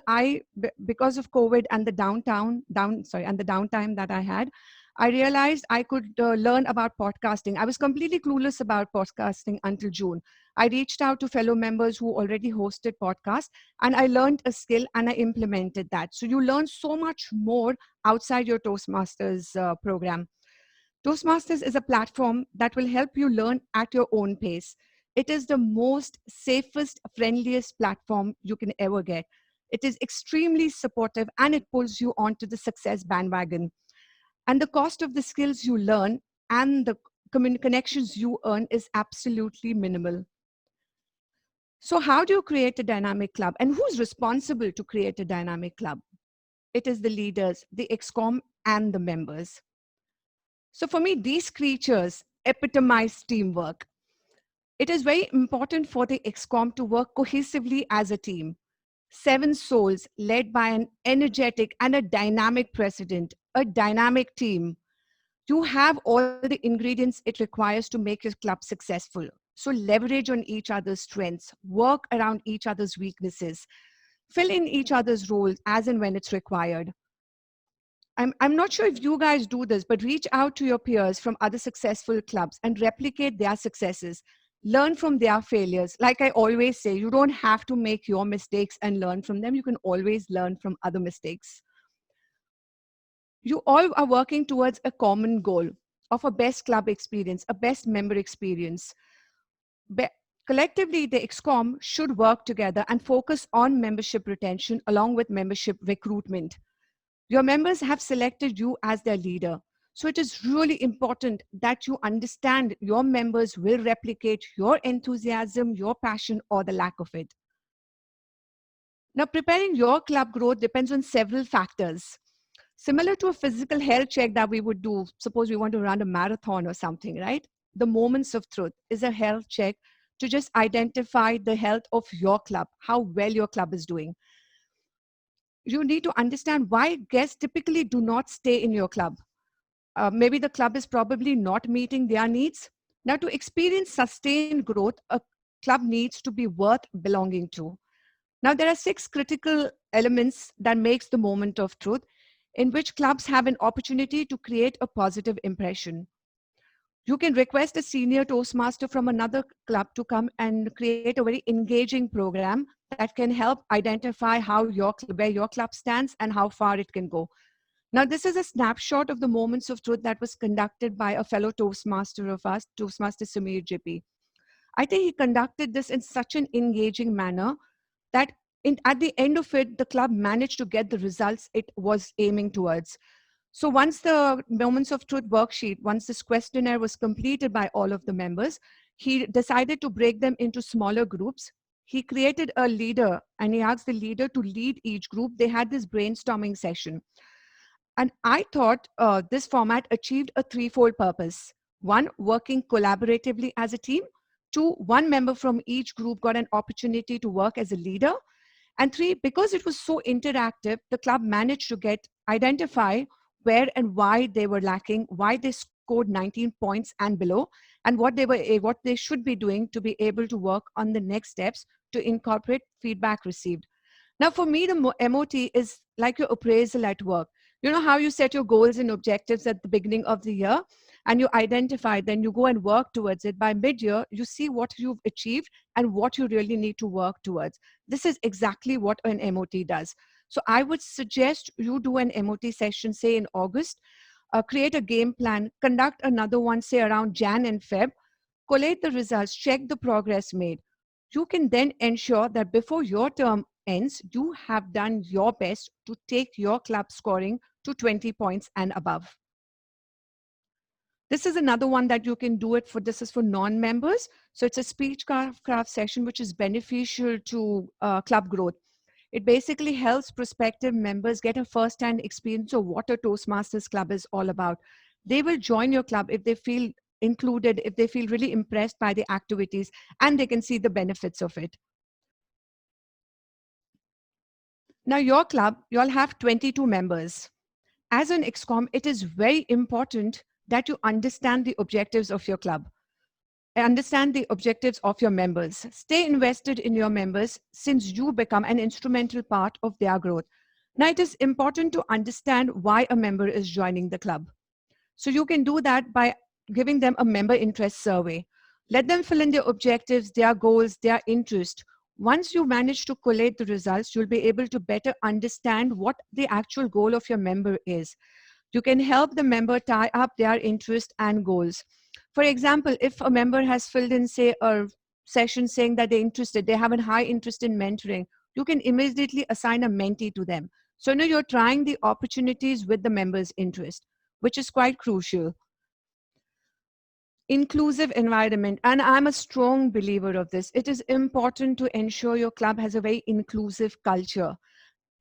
because of COVID and the downtime that I had, I realized I could learn about podcasting. I was completely clueless about podcasting until June. I reached out to fellow members who already hosted podcasts, and I learned a skill and I implemented that. So you learn so much more outside your Toastmasters program. Toastmasters is a platform that will help you learn at your own pace. It is the most safest, friendliest platform you can ever get. It is extremely supportive and it pulls you onto the success bandwagon. And the cost of the skills you learn and the connections you earn is absolutely minimal. So how do you create a dynamic club? And who's responsible to create a dynamic club? It is the leaders, the XCOM, and the members. So for me, these creatures epitomize teamwork. It is very important for the XCOM to work cohesively as a team. 7 souls led by an energetic and a dynamic president, a dynamic team. You have all the ingredients it requires to make your club successful. So leverage on each other's strengths, work around each other's weaknesses, fill in each other's roles as and when it's required. I'm not sure if you guys do this, but reach out to your peers from other successful clubs and replicate their successes. Learn from their failures. Like I always say, you don't have to make your mistakes and learn from them. You can always learn from other mistakes. You all are working towards a common goal. of a best club experience, a best member experience. Be- Collectively, the EXCOM should work together and focus on membership retention along with membership recruitment. Your members have selected you as their leader. So it is really important that you understand your members will replicate your enthusiasm, your passion, or the lack of it. Now, preparing your club growth depends on several factors. Similar to a physical health check that we would do, suppose we want to run a marathon or something, right? The moments of truth is a health check to just identify the health of your club, how well your club is doing. You need to understand why guests typically do not stay in your club. Maybe the club is probably not meeting their needs. Now, to experience sustained growth, a club needs to be worth belonging to. Now, there are 6 critical elements that makes the moment of truth in which clubs have an opportunity to create a positive impression. You can request a senior Toastmaster from another club to come and create a very engaging program that can help identify where your club stands and how far it can go. Now, this is a snapshot of the moments of truth that was conducted by a fellow Toastmaster of us, Toastmaster Samir JP. I think he conducted this in such an engaging manner that at the end of it, the club managed to get the results it was aiming towards. So once the Moments of Truth worksheet, once this questionnaire was completed by all of the members, he decided to break them into smaller groups. He created a leader and he asked the leader to lead each group. They had this brainstorming session. And I thought this format achieved a threefold purpose. 1, working collaboratively as a team. 2, one member from each group got an opportunity to work as a leader. And 3, because it was so interactive, the club managed to identify where and why they were lacking, why they scored 19 points and below, and what they should be doing to be able to work on the next steps to incorporate feedback received. Now, for me, the MOT is like your appraisal at work. You know how you set your goals and objectives at the beginning of the year and you identify, then you go and work towards it. By mid-year, you see what you've achieved and what you really need to work towards. This is exactly what an MOT does. So I would suggest you do an MOT session, say in August, create a game plan, conduct another one, say around Jan and Feb, collate the results, check the progress made. You can then ensure that before your term ends, you have done your best to take your club scoring to 20 points and above. This is another one that you can do it for. This is for non-members. So it's a speech craft session, which is beneficial to club growth. It basically helps prospective members get a first-hand experience of what a Toastmasters club is all about. They will join your club if they feel included, if they feel really impressed by the activities, and they can see the benefits of it. Now, your club, you'll have 22 members. As an EXCOM, it is very important that you understand the objectives of your club. Understand the objectives of your members. Stay invested in your members since you become an instrumental part of their growth. Now, it is important to understand why a member is joining the club. So you can do that by giving them a member interest survey. Let them fill in their objectives, their goals, their interest. Once you manage to collate the results, you'll be able to better understand what the actual goal of your member is. You can help the member tie up their interest and goals. For example, if a member has filled in, say, a session saying that they're interested, they have a high interest in mentoring, you can immediately assign a mentee to them. So now you're trying the opportunities with the member's interest, which is quite crucial. Inclusive environment, and I'm a strong believer of this. It is important to ensure your club has a very inclusive culture.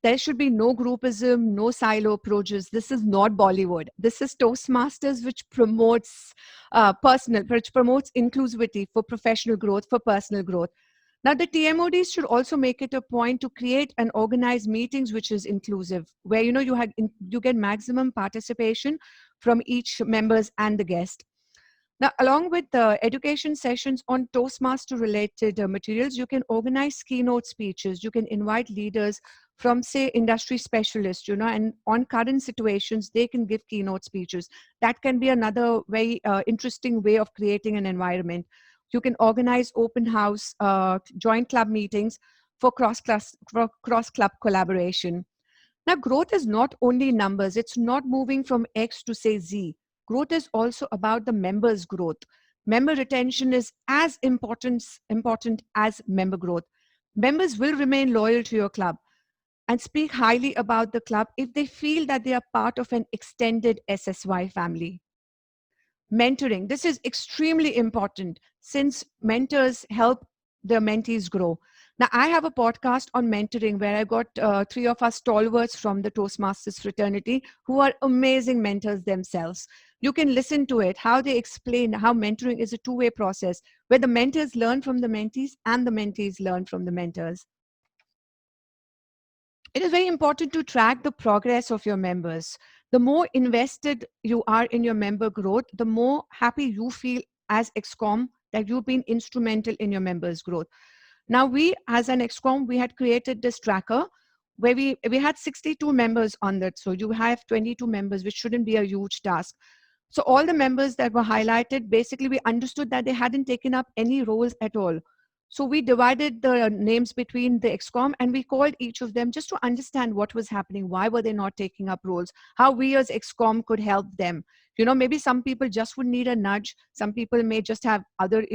There should be no groupism, no silo approaches. This is not Bollywood. This is Toastmasters, which promotes inclusivity for professional growth, for personal growth. Now, the TMODs should also make it a point to create and organize meetings which is inclusive, where you get maximum participation from each members and the guest. Now, along with the education sessions on Toastmaster-related materials, you can organize keynote speeches. You can invite leaders from, say, industry specialists, and on current situations, they can give keynote speeches. That can be another very interesting way of creating an environment. You can organize open house, joint club meetings for cross-club collaboration. Now, growth is not only numbers. It's not moving from X to, say, Z. growth is also about the members' growth. Member retention is as important as member growth. Members will remain loyal to your club and speak highly about the club if they feel that they are part of an extended SSY family. Mentoring. This is extremely important since mentors help their mentees grow. Now, I have a podcast on mentoring where I got 3 of our stalwarts from the Toastmasters fraternity who are amazing mentors themselves. You can listen to it, how they explain how mentoring is a two-way process where the mentors learn from the mentees and the mentees learn from the mentors. It is very important to track the progress of your members. The more invested you are in your member growth, the more happy you feel as ExCom that you've been instrumental in your members' growth. Now, we, as an ExCom, we had created this tracker where we had 62 members on that. So you have 22 members, which shouldn't be a huge task. So all the members that were highlighted, basically we understood that they hadn't taken up any roles at all. So we divided the names between the ExCom and we called each of them just to understand what was happening. Why were they not taking up roles? How we as ExCom could help them. You know, maybe some people just would need a nudge. Some people may just have other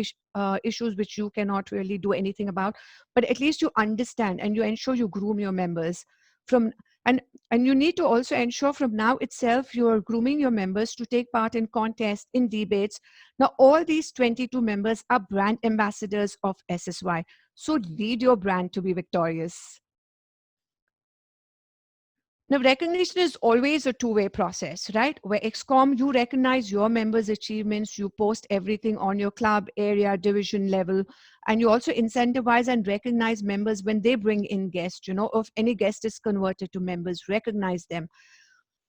issues which you cannot really do anything about. But at least you understand and you ensure you groom your members. And you need to also ensure from now itself you are grooming your members to take part in contests, in debates. Now, all these 22 members are brand ambassadors of SSY. So lead your brand to be victorious. Now, recognition is always a two-way process, right? Where ExCom, you recognize your members' achievements, you post everything on your club, area, division level, and you also incentivize and recognize members when they bring in guests. You know, if any guest is converted to members, recognize them.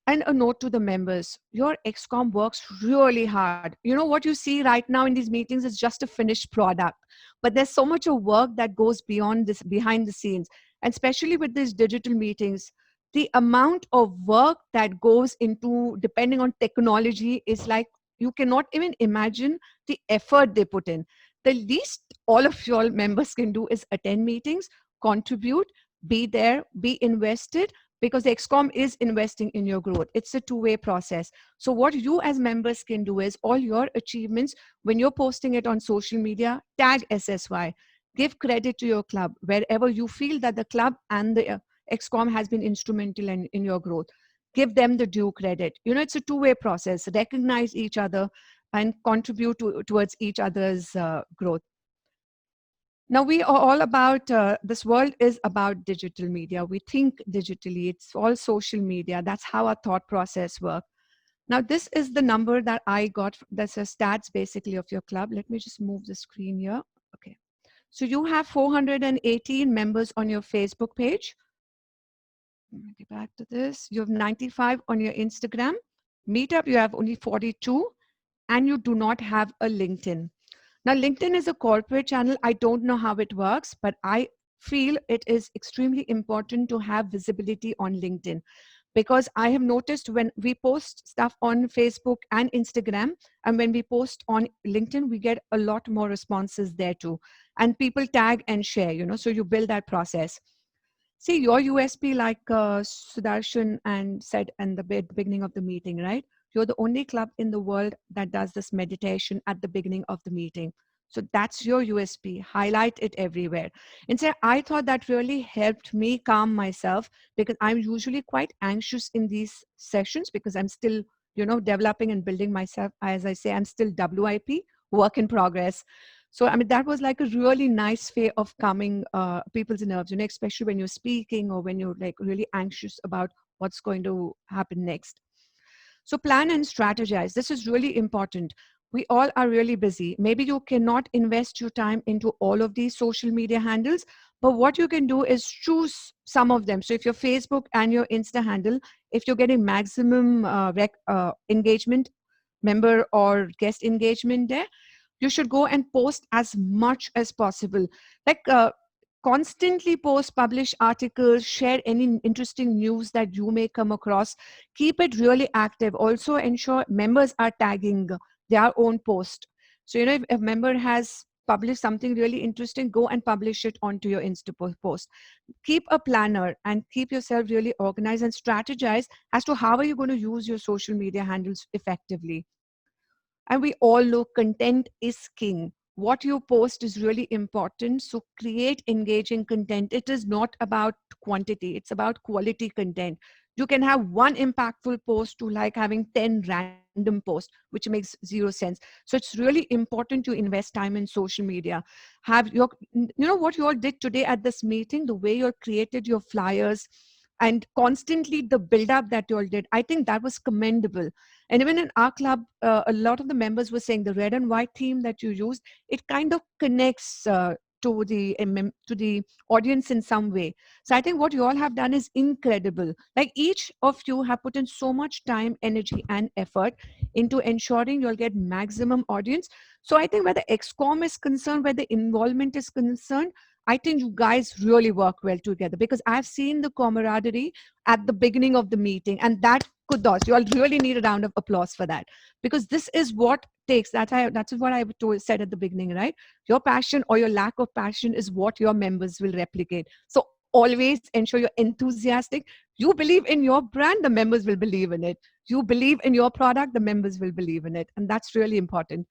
And a note to the members, your ExCom works really hard. You know, what you see right now in these meetings is just a finished product, but there's so much of work that goes beyond this, behind the scenes, and especially with these digital meetings. The amount of work that goes into, depending on technology, is like, you cannot even imagine the effort they put in. The least all of your members can do is attend meetings, contribute, be there, be invested, because the ExCom is investing in your growth. It's a two-way process. So what you as members can do is all your achievements, when you're posting it on social media, tag SSY. Give credit to your club wherever you feel that the club and the ExCom has been instrumental in your growth. Give them the due credit. You know, it's a two-way process. Recognize each other and contribute towards each other's growth. Now, we are all about, this world is about digital media. We think digitally, it's all social media. That's how our thought process works. Now, this is the number that I got. That's a stats basically of your club. Let me just move the screen here. Okay. So you have 418 members on your Facebook page. Let me get back to this. You have 95 on your Instagram. Meetup, you have only 42. And you do not have a LinkedIn. Now, LinkedIn is a corporate channel. I don't know how it works, but I feel it is extremely important to have visibility on LinkedIn, because I have noticed when we post stuff on Facebook and Instagram, and when we post on LinkedIn, we get a lot more responses there too. And people tag and share, you know, so you build that process. See, your USP, like Sudarshan and said in the beginning of the meeting, right? You're the only club in the world that does this meditation at the beginning of the meeting. So that's your USP. Highlight it everywhere. And so I thought that really helped me calm myself, because I'm usually quite anxious in these sessions because I'm still, you know, developing and building myself. As I say, I'm still WIP, work in progress. So, I mean, that was like a really nice way of calming people's nerves, you know, especially when you're speaking or when you're like really anxious about what's going to happen next. So plan and strategize. This is really important. We all are really busy. Maybe you cannot invest your time into all of these social media handles, but what you can do is choose some of them. So if your Facebook and your Insta handle, if you're getting maximum engagement, member or guest engagement there, you should go and post as much as possible. Like constantly post, publish articles, share any interesting news that you may come across. Keep it really active. Also ensure members are tagging their own post. So, you know, if a member has publish something really interesting, go and publish it onto your Insta post. Keep a planner and keep yourself really organized and strategize as to how are you going to use your social media handles effectively. And we all know content is king. What you post is really important. So create engaging content. It is not about quantity, it's about quality content. You can have one impactful post to like having 10 random posts, which makes zero sense. So it's really important to invest time in social media. Have your, what you all did today at this meeting, the way you all created your flyers and constantly the build up that you all did, I think that was commendable. And even in our club, a lot of the members were saying the red and white theme that you used, it kind of connects to the audience in some way. So I think what you all have done is incredible. Like each of you have put in so much time, energy, and effort into ensuring you'll get maximum audience. So I think where the XCOM is concerned, where the involvement is concerned, I think you guys really work well together, because I've seen the camaraderie at the beginning of the meeting, and that kudos. You all really need a round of applause for that, because this is what takes. That's what I said at the beginning, right? Your passion or your lack of passion is what your members will replicate. So always ensure you're enthusiastic. You believe in your brand, the members will believe in it. You believe in your product, the members will believe in it, and that's really important.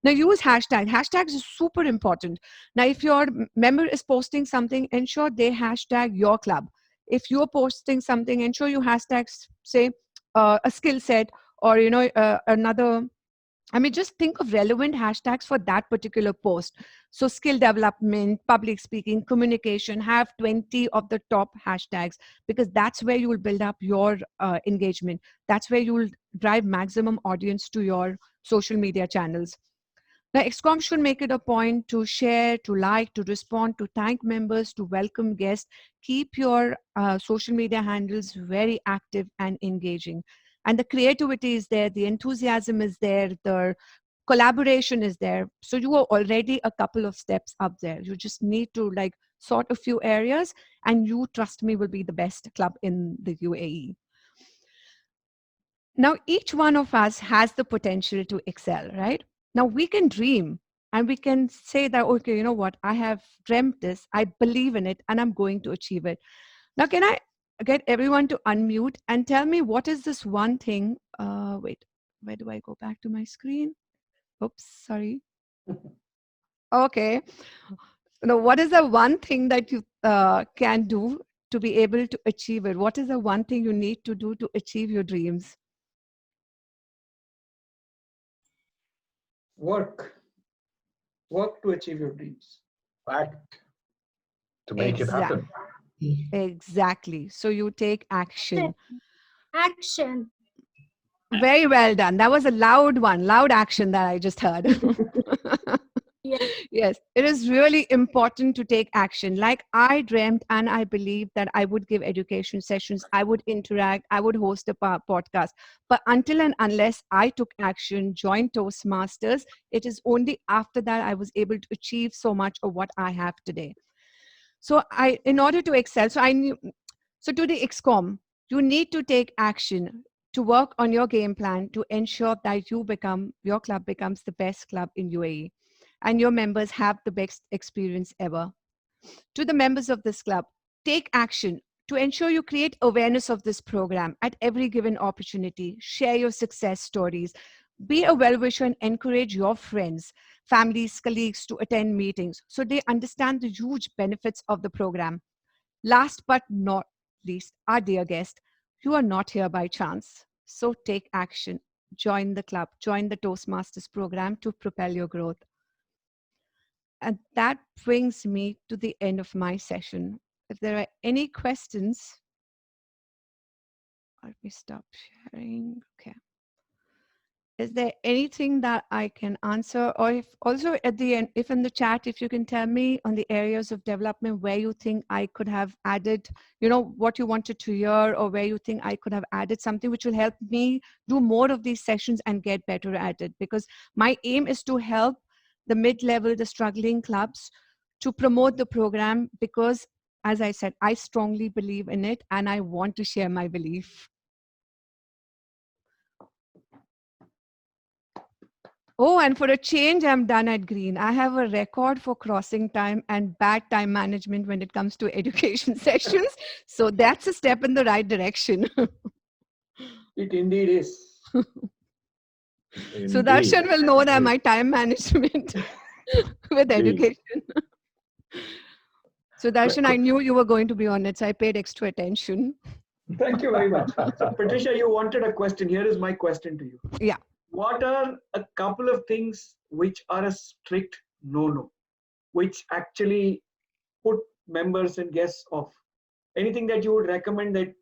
Now use hashtag. Hashtags is super important. Now, if your member is posting something, ensure they hashtag your club. If you're posting something, ensure you hashtag, say, a skill set, or another. I mean, just think of relevant hashtags for that particular post. So skill development, public speaking, communication, have 20 of the top hashtags, because that's where you will build up your engagement. That's where you will drive maximum audience to your social media channels. Now, XCOM should make it a point to share, to like, to respond, to thank members, to welcome guests. Keep your social media handles very active and engaging. And the creativity is there, the enthusiasm is there, the collaboration is there. So you are already a couple of steps up there. You just need to like sort a few areas, and you, trust me, will be the best club in the UAE. Now, each one of us has the potential to excel, right? Now, we can dream and we can say that, okay, you know what? I have dreamt this, I believe in it, and I'm going to achieve it. Now, can I get everyone to unmute and tell me what is this one thing? Wait, where do I go back to my screen? Oops, sorry. Okay. Now, what is the one thing that you can do to be able to achieve it? What is the one thing you need to do to achieve your dreams? Work to achieve your dreams. Act to make it happen. Exactly. So you take action. Action. Very well done. That was a loud one, loud action that I just heard. Yes, it is really important to take action. Like I dreamt and I believed that I would give education sessions, I would interact, I would host a podcast. But until and unless I took action, joined Toastmasters, it is only after that I was able to achieve so much of what I have today. So in order to excel, so to the XCOM, you need to take action to work on your game plan to ensure that your club becomes the best club in UAE and your members have the best experience ever. To the members of this club, take action to ensure you create awareness of this program at every given opportunity. Share your success stories. Be a well-wisher and encourage your friends, families, colleagues to attend meetings so they understand the huge benefits of the program. Last but not least, our dear guest, you are not here by chance. So take action. Join the club. Join the Toastmasters program to propel your growth. And that brings me to the end of my session. If there are any questions, let me stop sharing. Okay. Is there anything that I can answer? Or if also at the end, if in the chat, if you can tell me on the areas of development where you think I could have added, what you wanted to hear, or where you think I could have added something which will help me do more of these sessions and get better at it. Because my aim is to help the mid-level, the struggling clubs to promote the program, because as I said, I strongly believe in it and I want to share my belief. Oh, and for a change, I'm done at green. I have a record for crossing time and bad time management when it comes to education sessions. So that's a step in the right direction. It indeed is. So Darshan will know that my time management with Indeed. education. So Darshan, I knew you were going to be on it, so I paid extra attention. Thank you very much. So Patricia, you wanted a question. Here is my question to you. Yeah. What are a couple of things which are a strict no-no, which actually put members and guests off? Anything that you would recommend that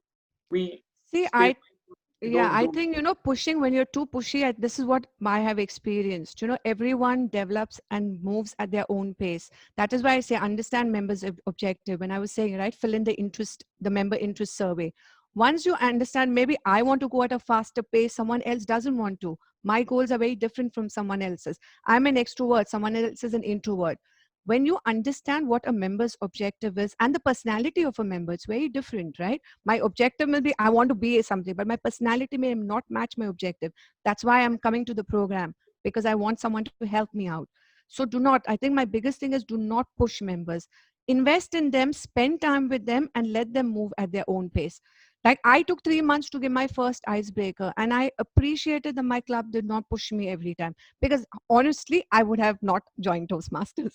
we See, stay I think, pushing when you're too pushy, this is what I have experienced. Everyone develops and moves at their own pace. That is why I say understand members' objective. When I was saying, right, fill in the member interest survey. Once you understand, maybe I want to go at a faster pace, someone else doesn't want to. My goals are very different from someone else's. I'm an extrovert, someone else is an introvert. When you understand what a member's objective is and the personality of a member, it's very different, right? My objective will be, I want to be something, but my personality may not match my objective. That's why I'm coming to the program, because I want someone to help me out. So I think my biggest thing is do not push members. Invest in them, spend time with them, and let them move at their own pace. Like I took 3 months to give my first icebreaker, and I appreciated that my club did not push me every time, because honestly, I would have not joined Toastmasters.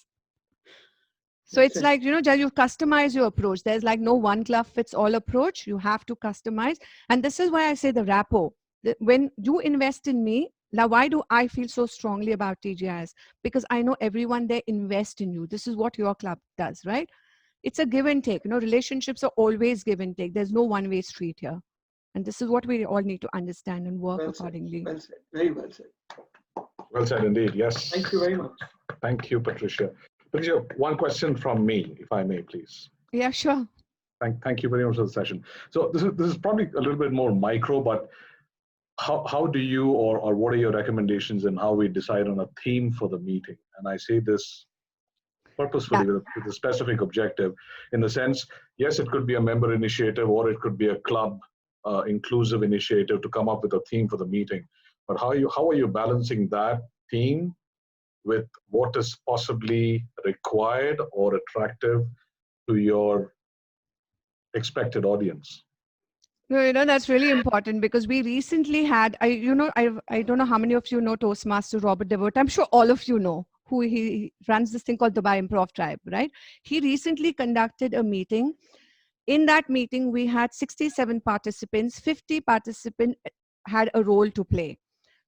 So it's like, you customize your approach. There's like no one club fits all approach. You have to customize. And this is why I say the rapport. When you invest in me, now why do I feel so strongly about TGIS? Because I know everyone there invest in you. This is what your club does, right? It's a give and take. Relationships are always give and take. There's no one-way street here. And this is what we all need to understand and work accordingly. Well said. Very well said. Well said indeed. Yes. Thank you very much. Thank you, Patricia. Patricia, one question from me, if I may, please. Yeah, sure. Thank you very much for the session. So this is probably a little bit more micro, but how do you or what are your recommendations in how we decide on a theme for the meeting? And I say this purposefully with a specific objective, in the sense, yes, it could be a member initiative or it could be a club inclusive initiative to come up with a theme for the meeting. But how are you balancing that theme with what is possibly required or attractive to your expected audience? No, that's really important, because we recently had, I don't know how many of you know Toastmaster Robert Devitt. I'm sure all of you know who he runs this thing called Dubai Improv Tribe, right? He recently conducted a meeting. In that meeting, we had 67 participants. 50 participants had a role to play.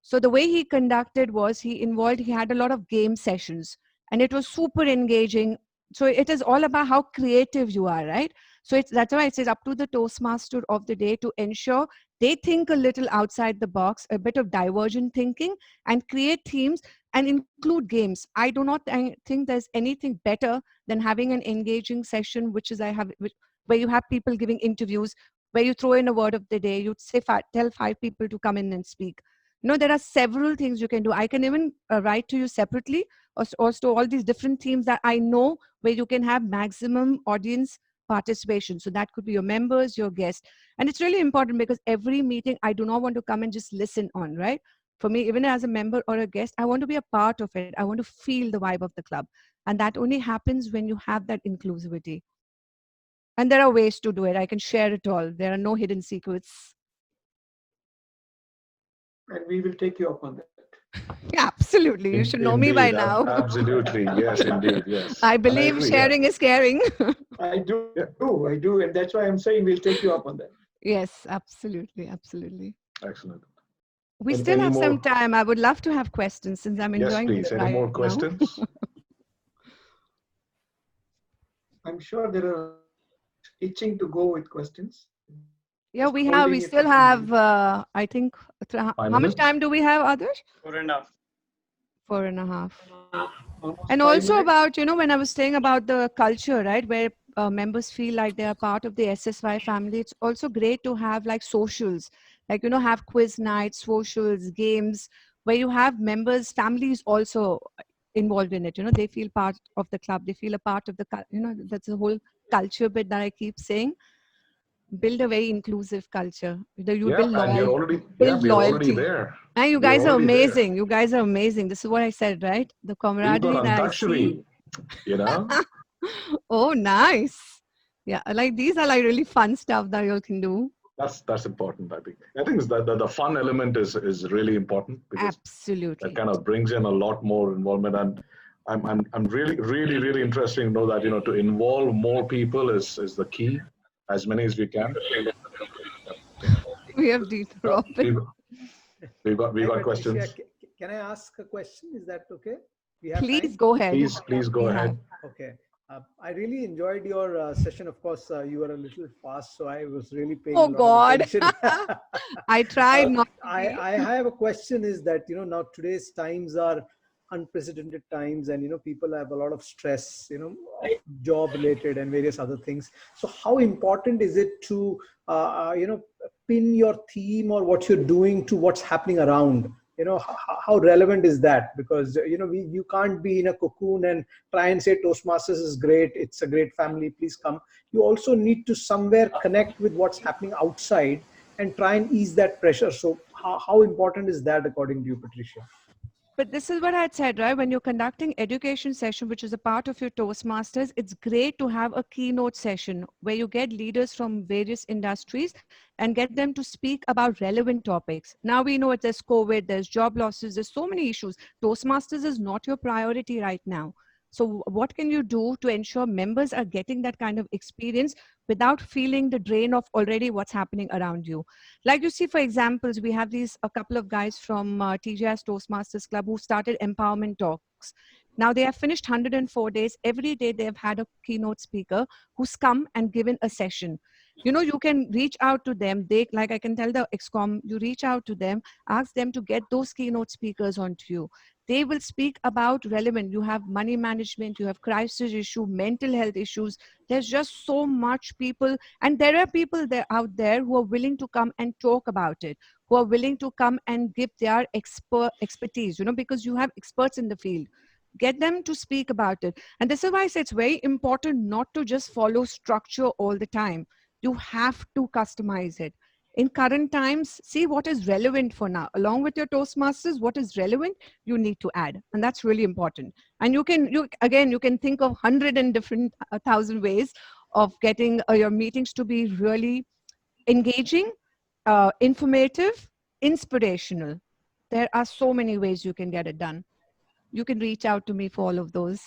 So the way he conducted was he had a lot of game sessions, and it was super engaging. So it is all about how creative you are, right? So that's why it says up to the Toastmaster of the day to ensure they think a little outside the box, a bit of divergent thinking, and create themes and include games. I do not think there's anything better than having an engaging session, where you have people giving interviews, where you throw in a word of the day, you say tell 5 people to come in and speak. There are several things you can do. I can even write to you separately, or also all these different themes that I know where you can have maximum audience participation. So that could be your members, your guests. And it's really important, because every meeting, I do not want to come and just listen on, right? For me, even as a member or a guest, I want to be a part of it. I want to feel the vibe of the club. And that only happens when you have that inclusivity. And there are ways to do it. I can share it all. There are no hidden secrets. And we will take you up on that. Yeah, absolutely. You should know me by now. Absolutely. Yes, indeed. Yes. I believe sharing is caring. I do. And that's why I'm saying we'll take you up on that. Yes, absolutely. Absolutely. Excellent. We still have some time. I would love to have questions, since I'm enjoying this. Yes, please. Any more questions? I'm sure there are itching to go with questions. Yeah, we still have, I think, how much time do we have, Adarsh? 4.5. 4.5. And also about, when I was saying about the culture, right, where members feel like they are part of the SSY family, it's also great to have like socials, like, have quiz nights, socials, games, where you have members, families also involved in it. They feel part of the club, they feel a part of the, that's the whole culture bit that I keep saying. build a very inclusive culture. You Yeah, build and loyalty. we're already there. And you We're guys are already there. amazing. You guys are amazing. This is what I said, right? The We've camaraderie got that I see. Antashri, Oh, nice. Yeah, like these are like really fun stuff that you all can do. That's important. I think is that the fun element is really important because absolutely that kind of brings in a lot more involvement. And I'm really interested to know that to involve more people is the key, as many as we can. We have Dita Robin. We've got Patricia, questions. Can I ask a question? Is that okay? Please time? go ahead. Please go ahead. Okay. I really enjoyed your session. Of course, you were a little fast, so I was really paying Oh a lot God. of attention. I tried not to I have a question is that, now today's times are unprecedented times, and, people have a lot of stress, job related and various other things. So how important is it to, pin your theme or what you're doing to what's happening around? How relevant is that? Because you can't be in a cocoon and try and say Toastmasters is great, it's a great family, please come. You also need to somewhere connect with what's happening outside and try and ease that pressure. So how important is that according to you, Patricia? But this is what I had said, right? When you're conducting education session, which is a part of your Toastmasters, it's great to have a keynote session where you get leaders from various industries and get them to speak about relevant topics. Now we know there's COVID, there's job losses, there's so many issues. Toastmasters is not your priority right now. So what can you do to ensure members are getting that kind of experience without feeling the drain of already what's happening around you? Like you see, for examples, we have a couple of guys from TGI's Toastmasters Club who started empowerment talks. Now they have finished 104 days. Every day they have had a keynote speaker who's come and given a session. You can reach out to them. Like I can tell the ExCom, you reach out to them, ask them to get those keynote speakers onto you. They will speak about relevant. You have money management, you have crisis issue, mental health issues. There's just so much people. And there are people out there who are willing to come and talk about it, who are willing to come and give their expertise, because you have experts in the field. Get them to speak about it. And this is why I say it's very important not to just follow structure all the time. You have to customize it. In current times, see what is relevant for now. Along with your Toastmasters, what is relevant, you need to add. And that's really important. And you can think of 100 and different 1,000 ways of getting your meetings to be really engaging, informative, inspirational. There are so many ways you can get it done. You can reach out to me for all of those.